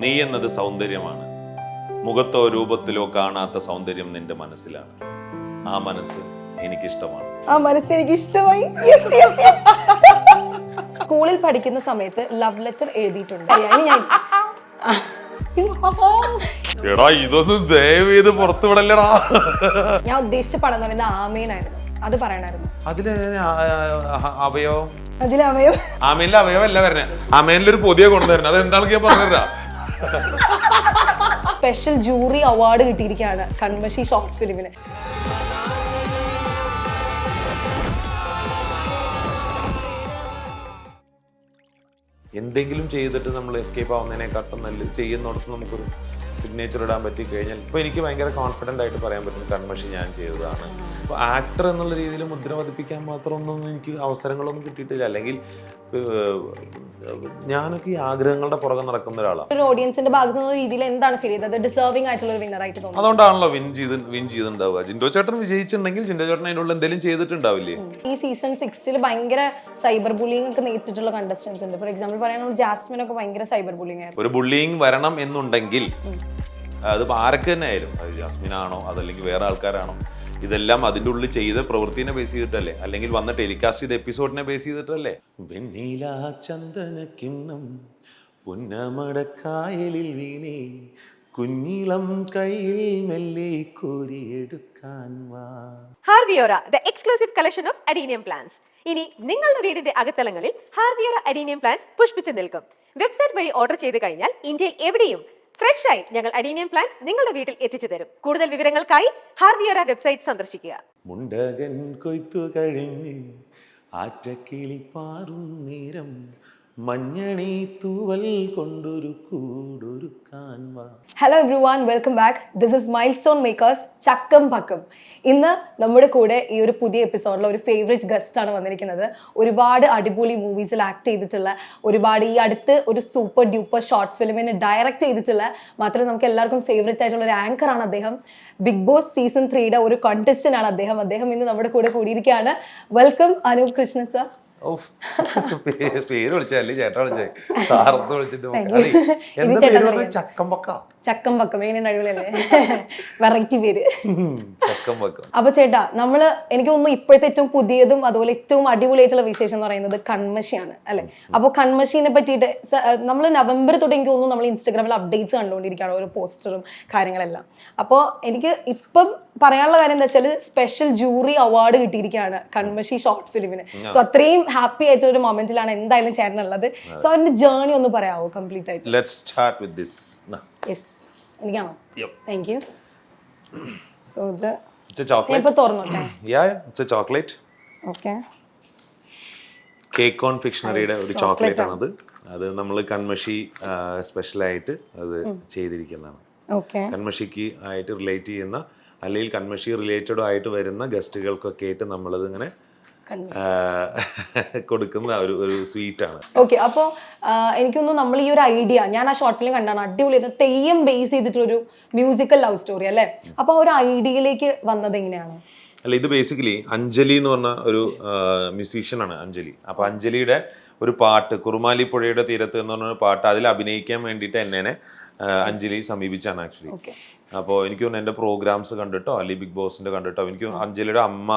നീ എന്നത് സൗന്ദര്യമാണ്. മുഖത്തോ രൂപത്തിലോ കാണാത്ത സൗന്ദര്യം നിന്റെ മനസ്സിലാണ്. ആ മനസ്സ് എനിക്കിഷ്ടമാണ്. ആ മനസ്സ് എനിക്ക് ഇഷ്ടമായി. സ്കൂളിൽ പഠിക്കുന്ന സമയത്ത് ലവ് ലെറ്റർ എഴുതിയിട്ടുണ്ട്. ഞാൻ എടാ ഇതൊന്നും ദയവ് ചെയ്ത് പുറത്തു വിടല്ലടാ. ഞാൻ ഉദ്ദേശിച്ച പടം എന്ന് പറയുന്നത് ആമേനായിരുന്നു. അത് പറയണായിരുന്നു. അതില് അവയവം അതിലവയം ആമേനിലെ അവയവല്ല വരണേ. ആമേനിലൊരു പൊതിയെ കൊണ്ടുവരണം. അത് എന്താണെന്ന് ഞാൻ പറഞ്ഞുതരാ. സ്പെഷ്യൽ ജൂറി അവാർഡ് കിട്ടിയിരിക്കുകയാണ് കൺമഷി ഷോർട്ട് ഫിലിമിന്. എന്തെങ്കിലും ചെയ്തിട്ട് നമ്മൾ എസ്കേപ്പ് ആവുന്നതിനെക്കാട്ടും നല്ല ചെയ്യുന്നിടത്ത് നമുക്കൊരു സിഗ്നേച്ചർ ഇടാൻ പറ്റി കഴിഞ്ഞാൽ ഇപ്പൊ എനിക്ക് ഭയങ്കര കോൺഫിഡൻ്റ് ആയിട്ട് പറയാൻ പറ്റും കൺമഷി ഞാൻ ചെയ്തതാണ്. അപ്പൊ ആക്ടർ എന്നുള്ള രീതിയിൽ മുദ്ര പതിപ്പിക്കാൻ മാത്രമൊന്നും എനിക്ക് അവസരങ്ങളൊന്നും കിട്ടിയിട്ടില്ല. അല്ലെങ്കിൽ ഞാനൊക്കെ ഈ ആഗ്രഹങ്ങളുടെ പുറകെ നടക്കുന്ന ഒരാളാണ്. ഒരു ഓഡിയൻസിന്റെ ഭാഗത്തു നിന്നുള്ള രീതിയിൽ എന്താണ് ഫീൽ ചെയ്തത്? ഡിസേർവിംഗ് ആയിട്ടുള്ള ഒരു വിന്നർ ആയിട്ട് തോന്നുന്നു. അതുകൊണ്ടാണല്ലോ വിൻ ചെയ്തിട്ടുണ്ടാവുക. ജിൻഡോ ചേട്ടൻ വിജയിച്ചിട്ടുണ്ടെങ്കിൽ ജിൻഡോ ചേട്ടൻ അതിനുള്ള എന്തെങ്കിലും ചെയ്തിട്ടുണ്ടാവില്ലേ? ഈ സീസൺ 6 ഭയങ്കര സൈബർ ബുള്ളിങ് ഒക്കെ നേരിട്ടിട്ടുള്ള കണ്ടസ്റ്റൻസ് ഉണ്ട്. ഫോർ എക്സാമ്പിൾ പറയുകയാണെങ്കിൽ ജാസ്മിൻ ഒക്കെ ഭയങ്കര സൈബർ ബുള്ളിങ് ആയിരുന്നു. ഒരു ബുള്ളിങ് വരണം എന്നുണ്ടെങ്കിൽ അത് ആരൊക്കെ തന്നെ ആയാലും, അത് ജാസ്മിൻ ആണോ അതല്ലെങ്കിൽ വേറെ ആൾക്കാരാണോ, ഇതെല്ലാം അതിൻ്റെ ഉള്ളിൽ ചെയ്ത പ്രവൃത്തിനെ ബേസ് ചെയ്തിട്ടല്ലേ, അല്ലെങ്കിൽ വന്ന് ടെലികാസ്റ്റ് ചെയ്ത എപ്പിസോഡിനെ ബേസ് ചെയ്തിട്ടല്ലേ. വെണ്ണീല ചന്ദനക്കിണ്ണം പുന്നമടക്കായലിൽ വീണേ കുഞ്ഞിളം കയ്യിൽ മെല്ലെ കോരിയെടുക്കാൻ വാ. ഹാർവിയോറ the exclusive collection of adenium plants. ഇനി നിങ്ങളുടെ വീടിന്റെ അകത്തളങ്ങളിൽ ഹാർവിയോറ അഡീനിയം പ്ലാന്റ്സ് പുഷ്പിച്ചു നിൽക്കും. വെബ്സൈറ്റ് വഴി ഓർഡർ ചെയ്ത് കഴിഞ്ഞാൽ ഇന്ത്യയിൽ എവിടെയും ഫ്രഷ് ആയി ഞങ്ങൾ അഡീനിയം പ്ലാന്റ് നിങ്ങളുടെ വീട്ടിൽ എത്തിച്ചു തരും. കൂടുതൽ വിവരങ്ങൾക്കായി ഹാർവിയോറ വെബ്സൈറ്റ് സന്ദർശിക്കുക. മുണ്ടകൻ കൊയ്ത്തു കഴിഞ്ഞ് ആറ്റക്കിളി പാറും നേരം മഞ്ഞണി തൂവൽ കൊണ്ടൊരു കൂടൊരുക്കാൻ വാ. Hello everyone, welcome back. This is milestone makers ചക്കം പക്കം. ഇന്ന് നമ്മുടെ കൂടെ ഈ ഒരു പുതിയ എപ്പിസോഡിൽ ഒരു ഫേവറേറ്റ് ഗസ്റ്റ് ആണ് വന്നിരിക്കുന്നത്. ഒരുപാട് അടിപൊളി മൂവീസിൽ ആക്ട് ചെയ്തിട്ടുള്ള, ഒരുപാട് ഈ അടുത്ത് ഒരു സൂപ്പർ ഡ്യൂപ്പർ ഷോർട്ട് ഫിലിമിന് ഡയറക്റ്റ് ചെയ്തിട്ടുള്ള, മാത്രമേ നമുക്ക് എല്ലാവർക്കും ഫേവറേറ്റ് ആയിട്ടുള്ള ഒരു ആങ്കർ ആണ് അദ്ദേഹം. ബിഗ് ബോസ് സീസൺ 3 ഒരു കോntestant ആണ് അദ്ദേഹം. അദ്ദേഹം ഇന്ന് നമ്മുടെ കൂടെ കൂടിയിരിക്കുകയാണ്. Welcome Anoop Krishnan sir. പേര് വിളിച്ചല്ലേ ചേട്ടാ വിളിച്ചേ, സാറത്ത് വിളിച്ചിട്ട് ചക്കം പക്കം. എങ്ങനെ അടിപൊളിയല്ലേ, വെറൈറ്റി പേര് ചക്കം പക്കം. അപ്പൊ ചേട്ടാ, നമ്മള് എനിക്ക് തോന്നുന്നു ഇപ്പോഴത്തെ ഏറ്റവും പുതിയതും അതുപോലെ ഏറ്റവും അടിപൊളിയായിട്ടുള്ള വിശേഷം എന്ന് പറയുന്നത് കൺമഷിയാണ് അല്ലെ. അപ്പൊ കൺമഷീനെ പറ്റിയിട്ട് നമ്മൾ നവംബർ തൊട്ട് എനിക്ക് തോന്നുന്നു നമ്മൾ ഇൻസ്റ്റാഗ്രാമിൽ അപ്ഡേറ്റ്സ് കണ്ടുകൊണ്ടിരിക്കുകയാണ്, ഓരോ പോസ്റ്ററും കാര്യങ്ങളെല്ലാം. അപ്പോൾ എനിക്ക് ഇപ്പം പറയാനുള്ള കാര്യം എന്താ വെച്ചാൽ സ്പെഷ്യൽ ജൂറി അവാർഡ് കിട്ടിയിരിക്കുകയാണ് കൺമഷി ഷോർട്ട് ഫിലിമിന്. സോ അത്രയും ഹാപ്പി ആയിട്ടുള്ള ഒരു മൊമെന്റിലാണ് എന്തായാലും ചേട്ടനുള്ളത്. സോ അതിന്റെ ജേർണി ഒന്ന് പറയാമോ കംപ്ലീറ്റ് ആയിട്ട്? Let's start with this. Yes, എനിക്കാണോ? Thank you. So It's a chocolate. ഇപ്പൊ തുറന്നോട്ടെ. Yeah, it's a chocolate. Okay. Cake on ഫിക്ഷണറിയുടെ ഒരു ചോക്ലേറ്റ് ആണത്. അത് നമ്മൾ കൺമഷി സ്പെഷ്യലായിട്ട് അത് ചെയ്തിരിക്കുന്നതാണ്. ഓക്കെ. കൺമഷിക്ക് ആയിട്ട് റിലേറ്റ് ചെയ്യുന്ന അല്ലെങ്കിൽ കൺമഷി റിലേറ്റഡ് ആയിട്ട് വരുന്ന ഗസ്റ്റുകൾക്കൊക്കെ ആയിട്ട് നമ്മളത് ഇങ്ങനെ കൊടുക്കുന്ന ഒരു സ്വീറ്റ് ആണ്. ഓക്കെ. അപ്പോൾ എനിക്കൊന്നും നമ്മൾ ഈ ഒരു ഐഡിയ, ഞാൻ ആ ഷോർട്ട് ഫിലിം കണ്ടാണ്, അടിപൊളിയായിരുന്നു. തെയ്യം ബേസ് ചെയ്തിട്ടൊരു മ്യൂസിക്കൽ ലവ് സ്റ്റോറി അല്ലേ. അപ്പോൾ ആ ഒരു ഐഡിയയിലേക്ക് വന്നത് എങ്ങനെയാണ്? അല്ല, ഇത് ബേസിക്കലി അഞ്ജലി എന്ന് പറഞ്ഞ ഒരു മ്യൂസീഷ്യനാണ് അഞ്ജലി. അപ്പൊ അഞ്ജലിയുടെ ഒരു പാട്ട് കുറുമാലി പുഴയുടെ തീരത്ത് എന്ന് പറഞ്ഞ പാട്ട്, അതിൽ അഭിനയിക്കാൻ വേണ്ടിയിട്ട് എന്നെ അഞ്ജലി സമീപിച്ചാണ് ആക്ച്വലി. അപ്പോൾ എനിക്ക് തോന്നുന്നു എൻ്റെ പ്രോഗ്രാംസ് കണ്ടിട്ടോ അല്ലെങ്കിൽ ബിഗ് ബോസിന്റെ കണ്ടിട്ടോ, എനിക്ക് അഞ്ജലിയുടെ അമ്മ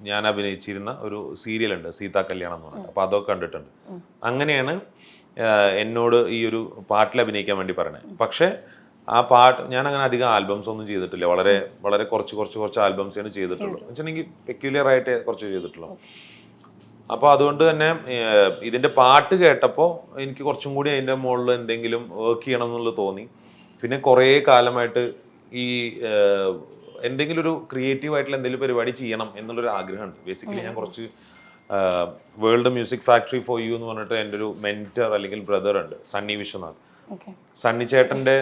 ഞാൻ അഭിനയിച്ചിരുന്ന ഒരു സീരിയൽ ഉണ്ട് സീതാ കല്യാണം എന്ന് പറഞ്ഞിട്ട്, അപ്പോൾ അതൊക്കെ കണ്ടിട്ടുണ്ട്. അങ്ങനെയാണ് എന്നോട് ഈ ഒരു പാട്ടിൽ അഭിനയിക്കാൻ വേണ്ടി പറയണേ. പക്ഷേ ആ പാട്ട് ഞാൻ അങ്ങനെ അധികം ആൽബംസ് ഒന്നും ചെയ്തിട്ടില്ല. വളരെ വളരെ കുറച്ച് ആൽബംസാണ് ചെയ്തിട്ടുള്ളൂ. വെച്ചിട്ടുണ്ടെങ്കിൽ പെക്യുലർ ആയിട്ട് കുറച്ച് ചെയ്തിട്ടുള്ളൂ. അപ്പോൾ അതുകൊണ്ട് തന്നെ ഇതിൻ്റെ പാട്ട് കേട്ടപ്പോൾ എനിക്ക് കുറച്ചും കൂടി അതിൻ്റെ മുകളിൽ എന്തെങ്കിലും വർക്ക് ചെയ്യണം എന്നുള്ളത് തോന്നി. പിന്നെ കുറേ കാലമായിട്ട് ഈ എന്തെങ്കിലും ഒരു ക്രിയേറ്റീവ് ആയിട്ടുള്ള എന്തെങ്കിലും പരിപാടി ചെയ്യണം എന്നുള്ളൊരു ആഗ്രഹമുണ്ട്. ബേസിക്കലി ഞാൻ കുറച്ച് world music factory for you എന്ന് പറഞ്ഞിട്ട് എൻ്റെ ഒരു മെൻറ്റർ അല്ലെങ്കിൽ ബ്രദർ ഉണ്ട്, സണ്ണി വിശ്വനാഥ്. സണ്ണി ചേട്ടൻ്റെ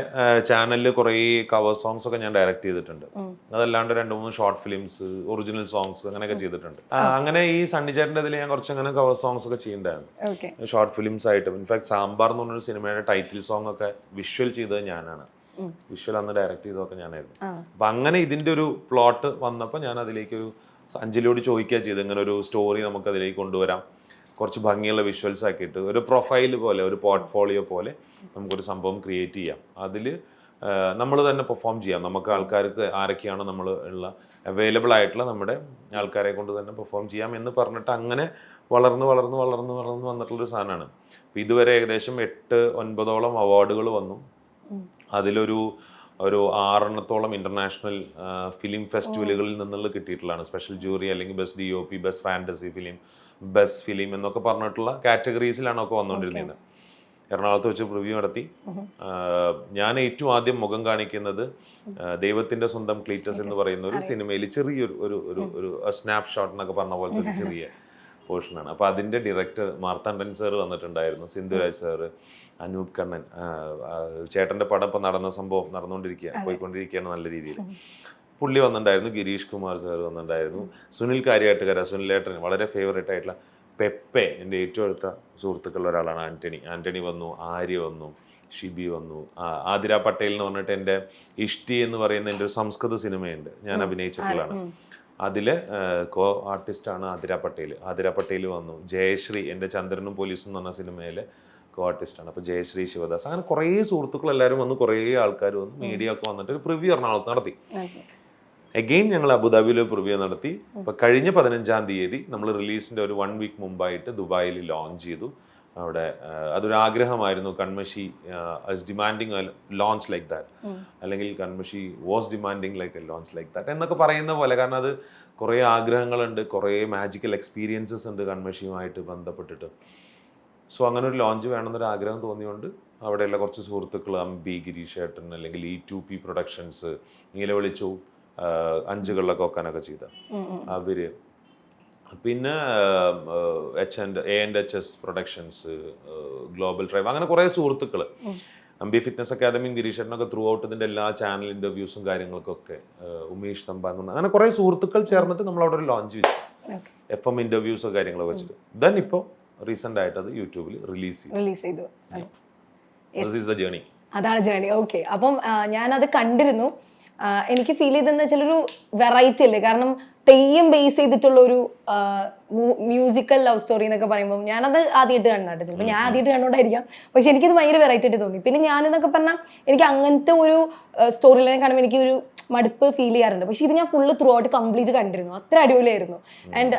ചാനലിൽ കുറേ കവർ സോങ്സ് ഒക്കെ ഞാൻ ഡയറക്റ്റ് ചെയ്തിട്ടുണ്ട്. അതല്ലാണ്ട് 2-3 ഷോർട്ട് ഫിലിംസ്, ഒറിജിനൽ സോങ്സ് അങ്ങനെയൊക്കെ ചെയ്തിട്ടുണ്ട്. അങ്ങനെ ഈ സണ്ണി ചേട്ടൻ്റെ ഇതിൽ ഞാൻ കുറച്ച് അങ്ങനെ കവർ സോങ്സ് ഒക്കെ ചെയ്യണ്ടായിരുന്നു ഷോർട്ട് ഫിലിംസ് ആയിട്ട്. ഇൻഫാക്ട് സാമ്പാർ എന്ന് പറഞ്ഞൊരു സിനിമയുടെ ടൈറ്റിൽ സോങ് ഒക്കെ വിഷ്വൽ ചെയ്തത് ഞാനാണ്. വിഷ്വൽ അന്ന് ഡയറക്റ്റ് ചെയ്തതൊക്കെ ഞാനായിരുന്നു. അപ്പൊ അങ്ങനെ ഇതിന്റെ ഒരു പ്ലോട്ട് വന്നപ്പോൾ ഞാൻ അതിലേക്ക് ഒരു അഞ്ജലിയോട് ചോദിക്കുക ചെയ്ത്, ഇങ്ങനെ ഒരു സ്റ്റോറി നമുക്ക് അതിലേക്ക് കൊണ്ടുവരാം, കുറച്ച് ഭംഗിയുള്ള വിഷ്വൽസ് ആക്കിയിട്ട് ഒരു പ്രൊഫൈൽ പോലെ ഒരു പോർട്ട്ഫോളിയോ പോലെ നമുക്കൊരു സംഭവം ക്രിയേറ്റ് ചെയ്യാം. അതിൽ നമ്മൾ തന്നെ പെർഫോം ചെയ്യാം. നമുക്ക് ആൾക്കാർക്ക് ആരൊക്കെയാണ് നമ്മൾ ഉള്ള അവൈലബിൾ ആയിട്ടുള്ള നമ്മുടെ ആൾക്കാരെ കൊണ്ട് തന്നെ പെർഫോം ചെയ്യാം എന്ന് പറഞ്ഞിട്ട് അങ്ങനെ വളർന്ന് വന്നിട്ടുള്ളൊരു സാധനമാണ്. അപ്പോൾ ഇതുവരെ ഏകദേശം 8-9 അവാർഡുകൾ വന്നു. അതിലൊരു 6 ഇന്റർനാഷണൽ ഫിലിം ഫെസ്റ്റിവലുകളിൽ നിന്നുള്ള കിട്ടിയിട്ടുള്ളതാണ്. സ്പെഷ്യൽ ജൂറി അല്ലെങ്കിൽ best DOP, best fantasy film, best film എന്നൊക്കെ പറഞ്ഞിട്ടുള്ള കാറ്റഗറീസിലാണ് ഒക്കെ വന്നുകൊണ്ടിരുന്നത്. എറണാകുളത്ത് വെച്ച് പ്രിവ്യൂ നടത്തി. ഞാൻ ഏറ്റവും ആദ്യം മുഖം കാണിക്കുന്നത് ദൈവത്തിന്റെ സ്വന്തം ക്ലീറ്റസ് എന്ന് പറയുന്ന ഒരു സിനിമയിൽ ചെറിയൊരു ഒരു സ്നാപ്പ് ഷോട്ട് എന്നൊക്കെ പറഞ്ഞ പോലത്തെ ഒരു ചെറിയ പോർഷനാണ്. അപ്പോൾ അതിന്റെ ഡയറക്ടർ മാർത്താണ്ഡൻ സാർ വന്നിട്ടുണ്ടായിരുന്നു, സിന്ധുരാജ് സാറ്, അനൂപ് കണ്ണൻ. ചേട്ടന്റെ പടം ഇപ്പം പോയിക്കൊണ്ടിരിക്കുകയാണ് നല്ല രീതിയിൽ. പുള്ളി വന്നിട്ടുണ്ടായിരുന്നു, ഗിരീഷ് കുമാർ സാർ വന്നിട്ടുണ്ടായിരുന്നു, സുനിൽ കാര്യാട്ടുകര, സുനിലേട്ടൻ വളരെ ഫേവറേറ്റ് ആയിട്ടുള്ള പെപ്പെ, എൻ്റെ ഏറ്റവും അടുത്ത സുഹൃത്തുക്കളുടെ ഒരാളാണ് ആന്റണി വന്നു, ആര്യ വന്നു, ഷിബി വന്നു, ആതിര പട്ടേൽ എന്ന് പറഞ്ഞിട്ട് എൻ്റെ ഇഷ്ടി എന്ന് പറയുന്ന എൻ്റെ ഒരു സംസ്കൃത സിനിമയുണ്ട്, ഞാൻ അഭിനയിച്ചിട്ടുള്ളതാണ്. അതിൽ കോ ആർട്ടിസ്റ്റാണ് ആതിര പട്ടേൽ വന്നു. ജയശ്രീ, എൻ്റെ ചന്ദ്രനും പോലീസും എന്ന് പറഞ്ഞ സിനിമയിലെ കോ ആർട്ടിസ്റ്റാണ്. അപ്പോൾ ജയശ്രീ ശിവദാസ്, അങ്ങനെ കുറേ സുഹൃത്തുക്കൾ എല്ലാവരും വന്നു, കുറേ ആൾക്കാർ വന്നു, മീഡിയ ഒക്കെ വന്നിട്ട് ഒരു പ്രിവ്യൂ എറണാകുളത്ത് നടത്തി. അഗെയിൻ ഞങ്ങൾ അബുദാബിയിൽ പ്രിവ്യൂ നടത്തി. അപ്പോൾ കഴിഞ്ഞ 15-ാം തീയതി നമ്മൾ റിലീസിൻ്റെ ഒരു 1 വീക്ക് മുമ്പായിട്ട് ദുബായിൽ ലോഞ്ച് ചെയ്തു. അവിടെ അതൊരു ആഗ്രഹമായിരുന്നു, കൺമഷി ഡിമാൻഡിങ് ലോഞ്ച് ലൈക്ക് ദാറ്റ്, അല്ലെങ്കിൽ Kanmashi was demanding like a launch like that എന്നൊക്കെ പറയുന്ന പോലെ. കാരണം അത് കുറേ ആഗ്രഹങ്ങളുണ്ട്, കുറേ മാജിക്കൽ എക്സ്പീരിയൻസസ് ഉണ്ട് കൺമഷിയുമായിട്ട് ബന്ധപ്പെട്ടിട്ട്. സോ അങ്ങനെ ഒരു ലോഞ്ച് വേണമെന്നൊരു ആഗ്രഹം തോന്നിയുകൊണ്ട് അവിടെയുള്ള കുറച്ച് സുഹൃത്തുക്കൾ, അമ്പി, ഗിരീഷ് ഏട്ടൻ, അല്ലെങ്കിൽ E2P പ്രൊഡക്ഷൻസ്, നീലവിളിച്ചു, 5 കൊക്കാനൊക്കെ ചെയ്ത അവര്, പിന്നെ A&HS പ്രൊഡക്ഷൻസ്, ഗ്ലോബൽ ഡ്രൈവ്, അങ്ങനെ കുറേ സുഹൃത്തുക്കൾ, അമ്പി ഫിറ്റ്നസ് അക്കാദമിയും ഗിരീഷേട്ടനൊക്കെ ത്രൂ ഔട്ട് ഇതിൻ്റെ എല്ലാ ചാനൽ ഇൻ്റർവ്യൂസും കാര്യങ്ങൾക്കൊക്കെ, ഉമേഷ് തമ്പാൻ, അങ്ങനെ കുറേ സുഹൃത്തുക്കൾ ചേർന്നിട്ട് നമ്മൾ അവിടെ ഒരു ലോഞ്ച് വെച്ചു, FM ഇൻ്റർവ്യൂസോ കാര്യങ്ങളൊക്കെ വെച്ചിട്ട്. ദെൻ ഇപ്പോൾ റീസെൻ്റ് ആയിട്ട് അത് യൂട്യൂബിൽ റിലീസ് ചെയ്തു. അതാണ് ജേണി. ഓക്കെ, അപ്പം ഞാനത് കണ്ടിരുന്നു. എനിക്ക് ഫീൽ ചെയ്തെന്ന് വെച്ചാൽ ഒരു വെറൈറ്റി അല്ലേ, കാരണം തെയ്യം ബേസ് ചെയ്തിട്ടുള്ള ഒരു മ്യൂസിക്കൽ ലവ് സ്റ്റോറി എന്നൊക്കെ പറയുമ്പോൾ ഞാനത് ആദ്യമായിട്ട് കണ്ടാട്ടെ, ചിലപ്പോൾ ഞാൻ ആദ്യമായിട്ട് കണ്ടോണ്ടായിരിക്കാം, പക്ഷെ എനിക്കത് ഭയങ്കര വെറൈറ്റി ആയിട്ട് തോന്നി. പിന്നെ ഞാനെന്നൊക്കെ പറഞ്ഞാൽ എനിക്ക് അങ്ങനത്തെ ഒരു സ്റ്റോറി ലൈൻ കാണുമ്പോൾ എനിക്ക് ഒരു മടുപ്പ് ഫീൽ ചെയ്യാറുണ്ട്. പക്ഷെ ഇത് ഞാൻ ഫുള്ള് ത്രൂ ഔട്ട് കംപ്ലീറ്റ് കണ്ടിരുന്നു, അത്ര അടിപൊളിയായിരുന്നു. ആൻഡ്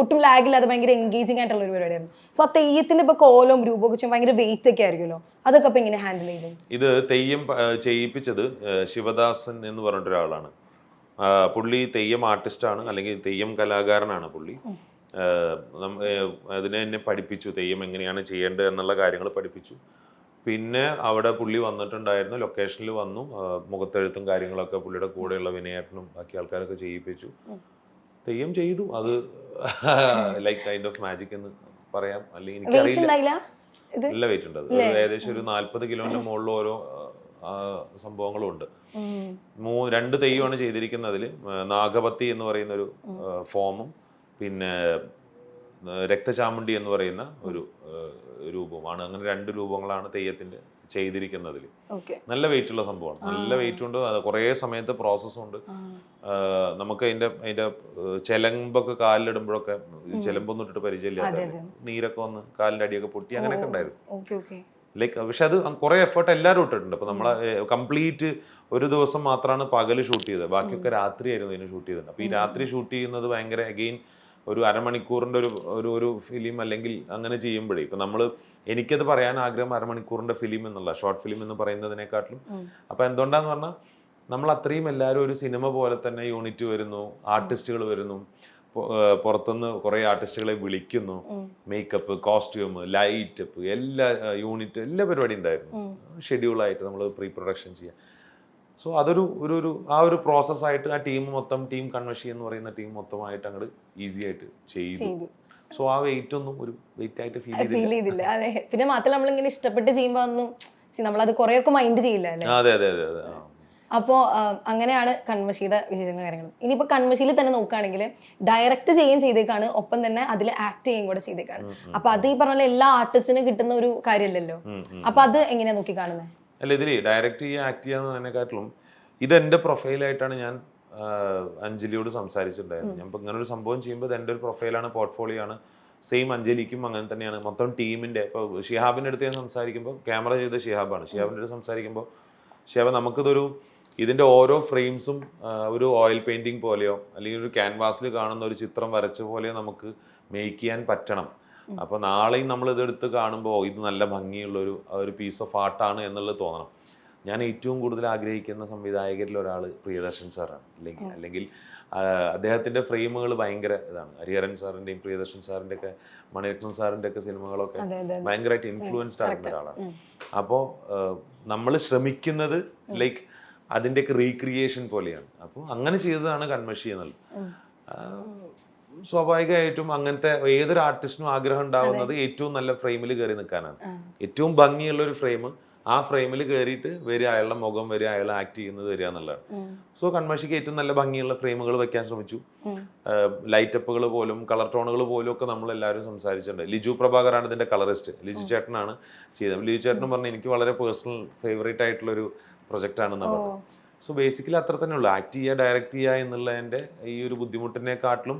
ഒട്ടും ലാഗില്ലാതെ ഭയങ്കര എൻഗേജിങ് ആയിട്ടുള്ള ഒരു പരിപാടിയായിരുന്നു. സോ ആ തെയ്യത്തിന്റെ ഇപ്പൊ കോലവും രൂപമൊക്കെ വെച്ചാൽ ഭയങ്കര വെയിറ്റ് ഒക്കെ ആയിരിക്കുമല്ലോ, അതൊക്കെ അപ്പൊ എങ്ങനെ ഹാൻഡിൽ ചെയ്തു? ഇത് തെയ്യം ചെയ്യിപ്പിച്ചത് ശിവദാസൻ എന്ന് പറഞ്ഞിട്ട് ഒരാളാണ്. പുള്ളി തെയ്യം ആർട്ടിസ്റ്റാണ്, അല്ലെങ്കിൽ തെയ്യം കലാകാരനാണ് പുള്ളി. അതിനെ എന്നെ പഠിപ്പിച്ചു, തെയ്യം എങ്ങനെയാണ് ചെയ്യേണ്ടത് എന്നുള്ള കാര്യങ്ങൾ പഠിപ്പിച്ചു. പിന്നെ അവിടെ പുള്ളി വന്നിട്ടുണ്ടായിരുന്നു, ലൊക്കേഷനിൽ വന്നു, മുഖത്തെഴുത്തും കാര്യങ്ങളൊക്കെ പുള്ളിയുടെ കൂടെയുള്ള വിനയേട്ടനും ബാക്കി ആൾക്കാരൊക്കെ ചെയ്യിപ്പിച്ചു. തെയ്യം ചെയ്തു. അത് ലൈക്ക് കൈൻഡ് ഓഫ് മാജിക് എന്ന് പറയാം, അല്ലെങ്കിൽ എനിക്കറിയില്ല. നല്ല വെയിറ്റ് ഉണ്ട്. അത് ഏകദേശം ഒരു 40 കിലോന്റെ മുകളിൽ ഓരോ സംഭവങ്ങളും ഉണ്ട്. 2 തെയ്യമാണ് ചെയ്തിരിക്കുന്നത്. അതിൽ നാഗപത്തി എന്ന് പറയുന്ന ഒരു ഫോമും പിന്നെ രക്തചാമുണ്ടി എന്ന് പറയുന്ന ഒരു രൂപമാണ്. അങ്ങനെ 2 രൂപങ്ങളാണ് തെയ്യത്തിന്റെ ചെയ്തിരിക്കുന്നതിൽ. നല്ല വെയിറ്റ് ഉള്ള സംഭവമാണ്, നല്ല വെയിറ്റ് ഉണ്ട്, കുറേ സമയത്ത് പ്രോസസ്സുണ്ട്. നമുക്ക് അതിന്റെ ചെലമ്പൊക്കെ കാലിലിടുമ്പോഴൊക്കെ, ചെലമ്പൊന്നും ഇട്ടിട്ട് പരിചയമില്ലാത്ത നീരൊക്കെ വന്ന് കാലിന്റെ അടിയൊക്കെ പൊട്ടി അങ്ങനെയൊക്കെ ഉണ്ടായിരുന്നു. ലൈക്ക് പക്ഷെ അത് കുറെ എഫേർട്ട് എല്ലാവരും ഇട്ടിട്ടുണ്ട്. അപ്പൊ നമ്മളെ കംപ്ലീറ്റ് ഒരു ദിവസം മാത്രമാണ് പകല് ഷൂട്ട് ചെയ്തത്, ബാക്കിയൊക്കെ രാത്രിയായിരുന്നു ഇതിന് ഷൂട്ട് ചെയ്തത്. അപ്പൊ ഈ രാത്രി ഷൂട്ട് ചെയ്യുന്നത് ഭയങ്കര അഗെയിൻ ഒരു അരമണിക്കൂറിന്റെ ഒരു ഫിലിം അല്ലെങ്കിൽ അങ്ങനെ ചെയ്യുമ്പോഴേ, ഇപ്പൊ എനിക്കത് പറയാൻ ആഗ്രഹം അരമണിക്കൂറിന്റെ ഫിലിം എന്നുള്ള ഷോർട്ട് ഫിലിം എന്ന് പറയുന്നതിനെക്കാട്ടിലും. അപ്പൊ എന്തുകൊണ്ടാന്ന് പറഞ്ഞാൽ നമ്മൾ അത്രയും എല്ലാവരും ഒരു സിനിമ പോലെ തന്നെ യൂണിറ്റ് വരുന്നു, ആർട്ടിസ്റ്റുകൾ വരുന്നു, പുറത്തുനിന്ന് കുറെ ആർട്ടിസ്റ്റുകളെ വിളിക്കുന്നു, മേക്കപ്പ്, കോസ്റ്റ്യൂം, ലൈറ്റ് അപ്പ്, എല്ലാ യൂണിറ്റ്, എല്ലാ പരിപാടി ഉണ്ടായിരുന്നു. ഷെഡ്യൂളായിട്ട് നമ്മൾ പ്രീ പ്രൊഡക്ഷൻ ചെയ്യാം. സോ അതൊരു ഒരു പ്രോസസ്സായിട്ട് ആ ടീം കൺമഷി എന്ന് പറയുന്ന ടീം മൊത്തമായിട്ട് അങ്ങോട്ട് ഈസി ആയിട്ട് ചെയ്തു. സോ ആ വെയിറ്റ് ഒന്നും ഒരു വെയിറ്റ് ആയിട്ട് ഫീൽ ചെയ്തില്ല. അതെ, പിന്നെ മാത്രമല്ല നമ്മളിങ്ങനെ ഇഷ്ടപ്പെട്ട് ചെയ്യുമ്പോൾ ഒന്നും നമ്മളത് കുറെയൊക്കെ മൈൻഡ് ചെയ്യില്ല അല്ലേ? അതെ. അപ്പോൾ അങ്ങനെയാണ് കൺമഷിയുടെ വിശേഷങ്ങൾ കാര്യങ്ങൾ. ഇനിയിപ്പോൾ കൺമഷിയിൽ തന്നെ നോക്കുകയാണെങ്കിൽ ഡയറക്റ്റ് ചെയ്തേക്കാണ്, ഒപ്പം തന്നെ അതിൽ ആക്ട് ചെയ്യുകയും കൂടെ ചെയ്തേക്കാണ്. അപ്പൊ അത് ഈ പറഞ്ഞ എല്ലാ ആർട്ടിസ്റ്റിനും കിട്ടുന്ന ഒരു കാര്യമല്ലല്ലോ. അപ്പൊ അത് എങ്ങനെയാ നോക്കി കാണുന്നത്? അല്ല, ഇതിൽ ഡയറക്റ്റ് ചെയ്യുക, ആക്ട് ചെയ്യാന്നതിനെക്കാട്ടിലും ഇതെന്റെ പ്രൊഫൈലായിട്ടാണ് ഞാൻ അഞ്ജലിയോട് സംസാരിച്ചിട്ടുണ്ടായിരുന്നു. ഞാൻ ഇപ്പൊ ഇങ്ങനെ ഒരു സംഭവം ചെയ്യുമ്പോൾ ഇത് എൻ്റെ ഒരു പ്രൊഫൈലാണ്, പോർട്ട്ഫോളിയോ ആണ്, സെയിം അഞ്ജലിക്കും അങ്ങനെ തന്നെയാണ്. മൊത്തം ടീമിന്റെ ഇപ്പോൾ ഷിഹാബിന്റെ അടുത്ത് ഞാൻ സംസാരിക്കുമ്പോൾ, ക്യാമറ ചെയ്ത ഷിഹാബാണ്, ഷിഹാബിന്റെ അടുത്ത് സംസാരിക്കുമ്പോൾ ഷിഹാബ് നമുക്കിതൊരു ഇതിന്റെ ഓരോ ഫ്രെയിംസും ഒരു ഓയിൽ പെയിന്റിങ് പോലെയോ അല്ലെങ്കിൽ ഒരു ക്യാൻവാസിൽ കാണുന്ന ഒരു ചിത്രം വരച്ച പോലെയോ നമുക്ക് മേക്ക് ചെയ്യാൻ പറ്റണം. അപ്പൊ നാളെയും നമ്മൾ ഇതെടുത്ത് കാണുമ്പോൾ ഇത് നല്ല ഭംഗിയുള്ള ഒരു പീസ് ഓഫ് ആർട്ടാണ് എന്നുള്ളത് തോന്നണം. ഞാൻ ഏറ്റവും കൂടുതൽ ആഗ്രഹിക്കുന്ന സംവിധായകരിൽ ഒരാൾ പ്രിയദർശൻ സാറാണ്. അല്ലെങ്കിൽ അദ്ദേഹത്തിന്റെ ഫ്രെയിമുകൾ ഭയങ്കര ഇതാണ്. ഹരിഹരൻ സാറിന്റെയും പ്രിയദർശൻ സാറിന്റെ ഒക്കെ മണിരത്നം സാറിന്റെ ഒക്കെ സിനിമകളൊക്കെ ഭയങ്കരമായിട്ട് ഇൻഫ്ലുവൻസ്ഡ് ആകുന്ന ഒരാളാണ്. അപ്പോൾ നമ്മൾ ശ്രമിക്കുന്നത് ലൈക്ക് അതിൻ്റെയൊക്കെ റീക്രിയേഷൻ പോലെയാണ്. അപ്പോൾ അങ്ങനെ ചെയ്തതാണ് കൺമഷി എന്നുള്ളത്. സ്വാഭാവികമായിട്ടും അങ്ങനത്തെ ഏതൊരു ആർട്ടിസ്റ്റിനും ആഗ്രഹം ഉണ്ടാവുന്നത് ഏറ്റവും നല്ല ഫ്രെയിമിൽ കയറി നിൽക്കാനാണ്. ഏറ്റവും ഭംഗിയുള്ള ഒരു ഫ്രെയിം, ആ ഫ്രെയിമിൽ കയറിയിട്ട് വരിക, അയാളുടെ മുഖം വരിക, അയാൾ ആക്ട് ചെയ്യുന്നത് വരിക എന്നുള്ളതാണ്. സോ കൺമഷിക്ക് ഏറ്റവും നല്ല ഭംഗിയുള്ള ഫ്രെയിമുകൾ വെക്കാൻ ശ്രമിച്ചു. ലൈറ്റപ്പുകൾ പോലും കളർ ടോണുകൾ പോലും ഒക്കെ നമ്മൾ എല്ലാവരും സംസാരിച്ചിട്ടുണ്ട്. ലിജു പ്രഭാകറാണ് ഇതിന്റെ കളറിസ്റ്റ്. ലിജു ചേട്ടനാണ് ചെയ്തത്. ലിജു ചേട്ടനും പറഞ്ഞു എനിക്ക് വളരെ പേഴ്സണൽ ഫേവറേറ്റ് ആയിട്ടുള്ളൊരു പ്രൊജക്റ്റ് ആണെന്ന് പറഞ്ഞു. സോ ബേസിക്കലി അത്ര തന്നെ ഉള്ളൂ. ആക്ട് ചെയ്യുക, ഡയറക്റ്റ് ചെയ്യുക എന്നുള്ളതിന്റെ ഈ ഒരു ബുദ്ധിമുട്ടിനെക്കാട്ടിലും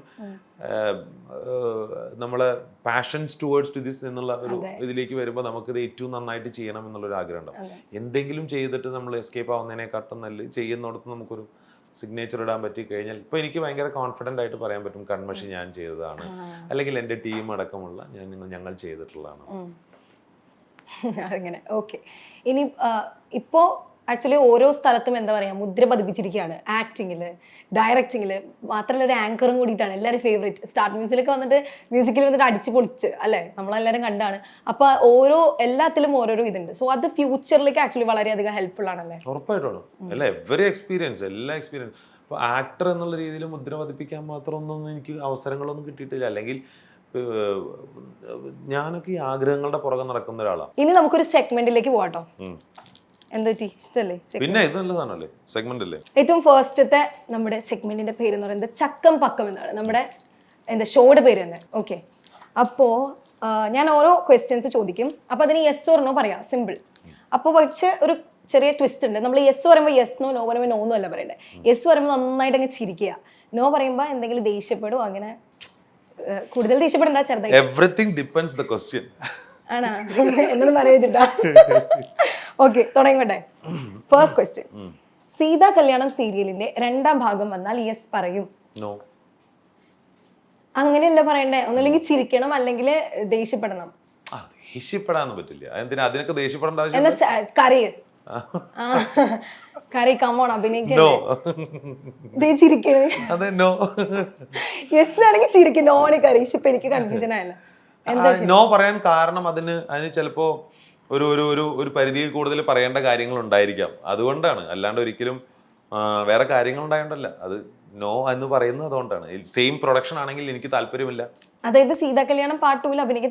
നമ്മളെ പാഷൻസ് ടുവേർഡ്സ് ദിസ് എന്നുള്ള ഒരു ഇതിലേക്ക് വരുമ്പോൾ നമുക്കിത് ഏറ്റവും നന്നായിട്ട് ചെയ്യണം എന്നുള്ളൊരു ആഗ്രഹം ഉണ്ടാവും. എന്തെങ്കിലും ചെയ്തിട്ട് നമ്മൾ എസ്കേപ്പ് ആവുന്നതിനെക്കാട്ടും നല്ല ചെയ്യുന്നിടത്ത് നമുക്കൊരു സിഗ്നേച്ചർ ഇടാൻ പറ്റി കഴിഞ്ഞാൽ ഇപ്പൊ എനിക്ക് ഭയങ്കര കോൺഫിഡന്റ് ആയിട്ട് പറയാൻ പറ്റും കൺമഷി ഞാൻ ചെയ്തതാണ്, അല്ലെങ്കിൽ എൻ്റെ ടീം അടക്കമുള്ള ഞങ്ങൾ ചെയ്തിട്ടുള്ളതാണ്. അങ്ങനെ ഓക്കെ. ഇനി ഇപ്പോ ആക്ച്വലി ഓരോ സ്ഥലത്തും എന്താ പറയാ മുദ്ര പതിപ്പിച്ചിരിക്കുകയാണ്. ആക്ടിങ്ങില്, ഡയറക്ടിങ്ങില്, മാത്രമല്ല ഒരു ആങ്കറും കൂടിയിട്ടാണ് എല്ലാവരും ഫേവറേറ്റ്. സ്റ്റാർട്ട് മ്യൂസിക്കിലൊക്കെ വന്നിട്ട് മ്യൂസിക്കിൽ വന്നിട്ട് അടിച്ചു പൊളിച്ച് അല്ലെ നമ്മളെല്ലാവരും കണ്ടാണ്. അപ്പൊ എല്ലാത്തിലും ഓരോരോ ഇതുണ്ട്. സോ അത് ഫ്യൂച്ചറിലേക്ക് ആക്ച്വലി വളരെയധികം ഹെൽപ്ഫുൾ ആണല്ലേ? ഉറപ്പായിട്ടാണ്. അല്ല എവറി എക്സ്പീരിയൻസ്, എല്ലാ എക്സ്പീരിയൻസ്. ഇപ്പൊ ആക്ടർ എന്നുള്ള രീതിയിൽ മുദ്ര പതിപ്പിക്കാൻ മാത്രമൊന്നും എനിക്ക് അവസരങ്ങളൊന്നും കിട്ടിയിട്ടില്ല. അല്ലെങ്കിൽ ഞാനൊക്കെ ഈ ആഗ്രഹങ്ങളുടെ പുറകെ നടക്കുന്ന ഒരാളാണ്. ഇനി നമുക്കൊരു സെഗ്മെന്റിലേക്ക് പോകട്ടോ. പിന്നെ ഇത് നല്ലതാണല്ലേ സെഗ്മെന്റ് അല്ലേ? ഏറ്റവും ഫസ്റ്റത്തെ നമ്മുടെ സെഗ്മെന്റിന്റെ പേര് എന്ന് പറയുന്നത് ചക്കം പക്കം എന്നാണ്. നമ്മുടെ ഷോയുടെ പേര് തന്നെ. ഓക്കെ, അപ്പോ ഞാൻ ഓരോ ക്വസ്റ്റ്യൻസ് ചോദിക്കും. അപ്പൊ അതിന് യെസ് ഓർ നോ പറയാം, സിമ്പിൾ. അപ്പോൾ പക്ഷെ ഒരു ചെറിയ ട്വിസ്റ്റ് ഉണ്ട്. നമ്മൾ യെസ് പറയുമ്പോൾ യെസ് നോ, നോ പറയുമ്പോൾ നോ ഒന്നും അല്ല പറയണ്ടേ. യെസ് പറയുമ്പോൾ നന്നായിട്ട് അങ്ങ് ചിരിക്കുക, നോ പറയുമ്പോൾ എന്തെങ്കിലും ദേഷ്യപ്പെടും. അങ്ങനെ കൂടുതൽ ദേഷ്യപ്പെടണ്ട, ചെറുതായി. എവറിത്തിങ് ഡിപെൻഡ്സ് ദ ക്വസ്റ്റ്യൻ ആണോ എന്നൊന്നും പറയത്തില്ല. ഓക്കെ, തുടങ്ങട്ടെ. ഫസ്റ്റ് ക്വസ്റ്റ്യൻ, സീതാ കല്യാണം സീരിയലിന്റെ 2ാം ഭാഗം വന്നാൽ യെസ് പറയും? നോ. അങ്ങനെയല്ല പറയണ്ടേ, ഒന്നുമില്ലെങ്കിൽ ചിരിക്കണം അല്ലെങ്കിൽ ദേഷ്യപ്പെടണം. ദേഷ്യപ്പെടാൻ പറ്റില്ല. എന്തിനാ അതിനൊക്കെ ദേഷ്യപ്പെടേണ്ട ആവശ്യം? എന്നാ കരയ് കറി കമോൺ അഭിനയിക്കണേ. യെസ് ആണെങ്കിൽ ചിരിക്കും, നോണി കറി. ഇപ്പൊ എനിക്ക് കൺഫ്യൂഷൻ ആയല്ലോ. നോ പറയാൻ കാരണം അതിന് ചിലപ്പോ ഒരു പരിധിയിൽ കൂടുതൽ പറയേണ്ട കാര്യങ്ങൾ ഉണ്ടായിരിക്കാം, അതുകൊണ്ടാണ്. അല്ലാണ്ട് ഒരിക്കലും വേറെ കാര്യങ്ങൾ ഉണ്ടായോണ്ടല്ല. അത് നോ എന്ന് പറയുന്നത് അതുകൊണ്ടാണ്. സെയിം പ്രൊഡക്ഷൻ ആണെങ്കിൽ എനിക്ക് താല്പര്യമില്ല. അതായത് സീതാ കല്യാണം പാർട്ട് 2 അഭിനയിക്കാൻ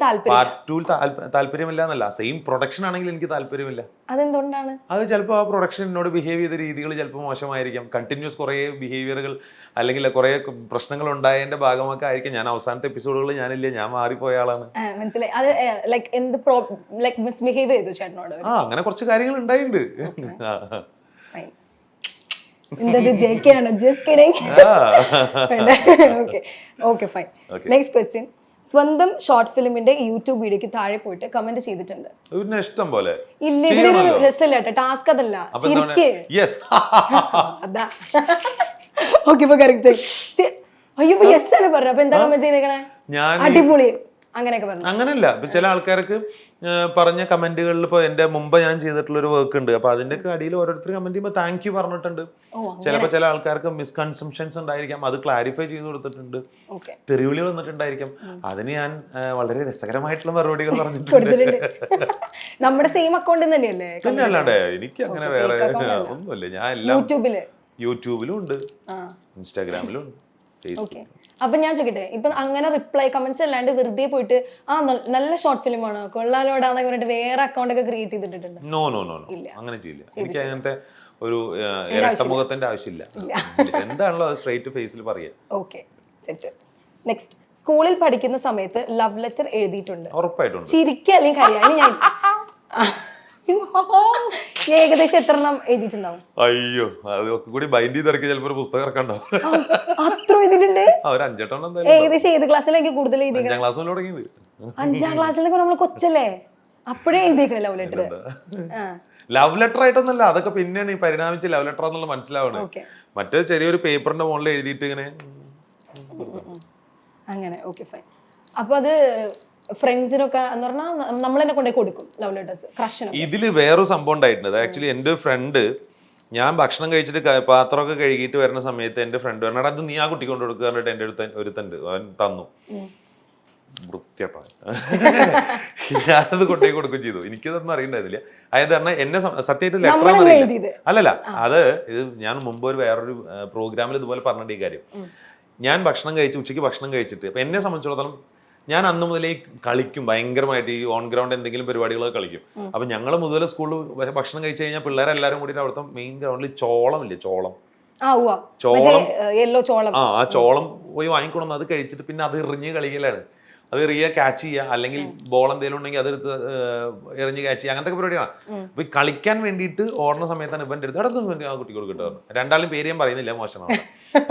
താല്പര്യമില്ല എന്നല്ല, സെയിം പ്രൊഡക്ഷൻ ആണെങ്കിൽ എനിക്ക് താല്പര്യമില്ല. അതെന്തുകൊണ്ടാണ്? അത് ചിലപ്പോൾ ആ പ്രൊഡക്ഷൻ എന്നോട് ബിഹേവ് ചെയ്ത രീതികൾ ചിലപ്പോൾ മോശമായിരിക്കാം. കണ്ടിന്യൂസ് കുറേ ബിഹേവിയറുകൾ അല്ലെങ്കിൽ കുറേ പ്രശ്നങ്ങൾ ഉണ്ടായതിന്റെ ഭാഗമൊക്കെ ആയിരിക്കും. ഞാൻ അവസാനത്തെ എപ്പിസോഡുകൾ ഞാനില്ല, ഞാൻ മാറിപ്പോയ ആളാണ്. മനസ്സിലായി. അത് ലൈക്ക് എന്ത് ലൈക്ക് മിസ്ബിഹേവ് ചെയ്തു ചേട്ടനോട്? അങ്ങനെ കുറച്ച് കാര്യങ്ങൾ ഉണ്ടായിട്ടുണ്ട്. സ്വന്തം ഷോർട്ട് ഫിലിമിന്റെ യൂട്യൂബ് വീഡിയോക്ക് താഴെ പോയിട്ട് കമന്റ് ചെയ്തിട്ടുണ്ട്. ഇഷ്ടം പോലെ ഇല്ല, ഇതിലൊരു രസമില്ല, ടാസ്ക് അതല്ല. അതാ ഓക്കെ, ഇപ്പൊ കറക്റ്റ്. അയ്യോ യെസ് ആണ് പറഞ്ഞത്. അപ്പൊ എന്താ കമന്റ് ചെയ്തേക്കണേ? അടിപൊളി അങ്ങനെയൊക്കെ പറഞ്ഞു. അങ്ങനെയല്ല, ഇപ്പൊ ചില ആൾക്കാർക്ക് പറഞ്ഞ കമന്റുകളിൽ ഇപ്പൊ എന്റെ മുമ്പ് ഞാൻ ചെയ്തിട്ടുള്ള ഒരു വർക്ക് ഉണ്ട്. അപ്പൊ അതിന്റെ അടിയിൽ ഓരോരുത്തർ കമന്റ് ചെയ്യുമ്പോൾ താങ്ക് യു പറഞ്ഞിട്ടുണ്ട്. ചിലപ്പോൾ ചില ആൾക്കാർക്ക് മിസ്കൺസെപ്ഷൻസ് ഉണ്ടായിരിക്കാം, അത് ക്ലാരിഫൈ ചെയ്ത് കൊടുത്തിട്ടുണ്ട്. തെറിവിളി വന്നിട്ടുണ്ടായിരിക്കും, അതിന് ഞാൻ വളരെ രസകരമായിട്ടുള്ള മറുപടികൾ പറഞ്ഞിട്ടുണ്ട്. നമ്മുടെ സെയിം അക്കൗണ്ടിൽ തന്നെയല്ലേ? പിന്നെ അല്ലാണ്ടേ എനിക്ക് അങ്ങനെ വേറെ ഒന്നുമില്ല. ഞാൻ എല്ലാം യൂട്യൂബിലും ഉണ്ട്, ഇൻസ്റ്റാഗ്രാമിലും ഉണ്ട്, ഫേസ്ബുക്കിലും. അപ്പൊ ഞാൻ ചോദിക്കട്ടെ, ഇപ്പൊ അങ്ങനെ റിപ്ലൈ കമന്റ്സ് അല്ലാണ്ട് വെറുതെ പോയിട്ട് നല്ല ഷോർട്ട് ഫിലിം ആണ് കൊള്ളാലോടാന്നൊക്കെ പറഞ്ഞിട്ട് വേറെ അക്കൗണ്ട് ഒക്കെ ക്രിയേറ്റ് ചെയ്തിട്ടുണ്ട്? നോ നോ നോ നോ, അങ്ങനെ ചെയ്യില്ല. എനിക്ക് അങ്ങനത്തെ ഒരു ഇരട്ടമുഖത്തിന്റെ ആവശ്യമില്ല. എന്താണല്ലോ അത് സ്ട്രേറ്റ് ഫേസിൽ പറയാ. Okay, set. നെക്സ്റ്റ്, സ്കൂളിൽ പഠിക്കുന്ന സമയത്ത് ലവ് ലെറ്റർ എഴുതിയിട്ടുണ്ട്? ഉറപ്പായിട്ടുണ്ട്. ചിരിക്കുക അല്ലെങ്കിൽ കരയാ? ഞാൻ ഏകദേശം എത്ര എണ്ണം എഴുതിയിട്ടുണ്ടാവും? അയ്യോ അതൊക്കെ കൂടി ബൈൻഡ് ചെയ്തിറക്കി ചിലപ്പോ ഒരു പുസ്തകം ഇറക്കണ്ടാവും. അത്ര എഴുതിയിട്ടുണ്ട്? ഒരു 5-8 എന്തായാലും. ഏകദേശം ഏത് ക്ലാസ്സിലേക്ക് കൂടുതൽ എഴുതി? 5ാം ക്ലാസ് മുതൽ തുടങ്ങിയത്. 5ാം ക്ലാസ്സിലൊക്കെ നമ്മൾ കൊച്ചല്ലേ, അപ്പോഴേ എഴുതിയേക്കണേ ലവ് ലെറ്റർ? ലവ് ലെറ്റർ ആയിട്ടൊന്നല്ല, അതൊക്കെ പിന്നെയാണ് ഈ പരിണാമിച്ച് ലവ് ലെറ്റർ എന്നുള്ള മനസ്സിലാവണേ. മറ്റേ ചെറിയൊരു പേപ്പറിന്റെ മുകളിൽ എഴുതിയിട്ട് ഇങ്ങനെ അങ്ങനെ. Okay fine. അപ്പൊ അത് ഫ്രണ്ട്സിനൊക്കെ എന്ന് പറഞ്ഞാൽ നമ്മൾ തന്നെ കൊണ്ടുപോയി കൊടുക്കും ലവ് ലെറ്റേഴ്സ് ക്രഷിന്? ഇതില് വേറൊരു സംഭവം ഉണ്ടായിട്ടുണ്ട്. ആക്ച്വലി എന്റെ ഫ്രണ്ട്, ഞാൻ ഭക്ഷണം കഴിച്ചിട്ട് പാത്രമൊക്കെ കഴുകിയിട്ട് വരുന്ന സമയത്ത് എന്റെ ഫ്രണ്ട് പറഞ്ഞാൽ അത് നീ ആ കുട്ടി കൊണ്ട് കൊടുക്കുക പറഞ്ഞിട്ട് എന്റെ അടുത്ത് ഒരുത്തണ്ട് അവൻ തന്നു. വൃത്തിയാട്ടോ. ഞാനത് കൊണ്ടുപോയി കൊടുക്കുകയും ചെയ്തു. എനിക്കതൊന്നും അറിയണ്ടായിരുന്നില്ല. അതായത് പറഞ്ഞാൽ എന്നെ സത്യമായിട്ട് ലെറ്റർ അറിയില്ല. അല്ലല്ല, അത് ഇത് ഞാൻ മുമ്പ് വേറൊരു പ്രോഗ്രാമിൽ ഇതുപോലെ പറഞ്ഞിട്ട് ഈ കാര്യം. ഞാൻ ഭക്ഷണം കഴിച്ച് ഉച്ചയ്ക്ക് ഭക്ഷണം കഴിച്ചിട്ട് അപ്പൊ എന്നെ സംബന്ധിച്ചിടത്തോളം ഞാൻ അന്ന് മുതലേ കളിക്കും ഭയങ്കരമായിട്ട്, ഈ ഓൺ ഗ്രൗണ്ട് എന്തെങ്കിലും പരിപാടികളൊക്കെ കളിക്കും. അപ്പൊ ഞങ്ങൾ മുതൽ സ്കൂളിൽ ഭക്ഷണം കഴിച്ചു കഴിഞ്ഞാൽ പിള്ളേരെല്ലാരും കൂടി അവിടുത്തെ മെയിൻ ഗ്രൗണ്ടിൽ ചോളം ഇല്ലേ, ചോളം ആ ചോളം പോയി വാങ്ങിക്കൊണ്ടു. അത് കഴിച്ചിട്ട് പിന്നെ അത് എറിഞ്ഞ് കളിക്കലാണ്. അത് എറിയുക, ക്യാച്ച് ചെയ്യുക, അല്ലെങ്കിൽ ബോൾ എന്തെങ്കിലും ഉണ്ടെങ്കിൽ അതെടുത്ത് എറിഞ്ഞ് ക്യാച്ച് ചെയ്യുക, അങ്ങനത്തെ പരിപാടിയാണ്. അപ്പൊ ഈ കളിക്കാൻ വേണ്ടിയിട്ട് ഓടുന്ന സമയത്താണ് ഇവന്റെ അടുത്ത് അടുത്ത് ആ കുട്ടികൾ കിട്ടുന്നത്. രണ്ടാളും പേര് ഞാൻ പറയുന്നില്ല, മോശമാണ്.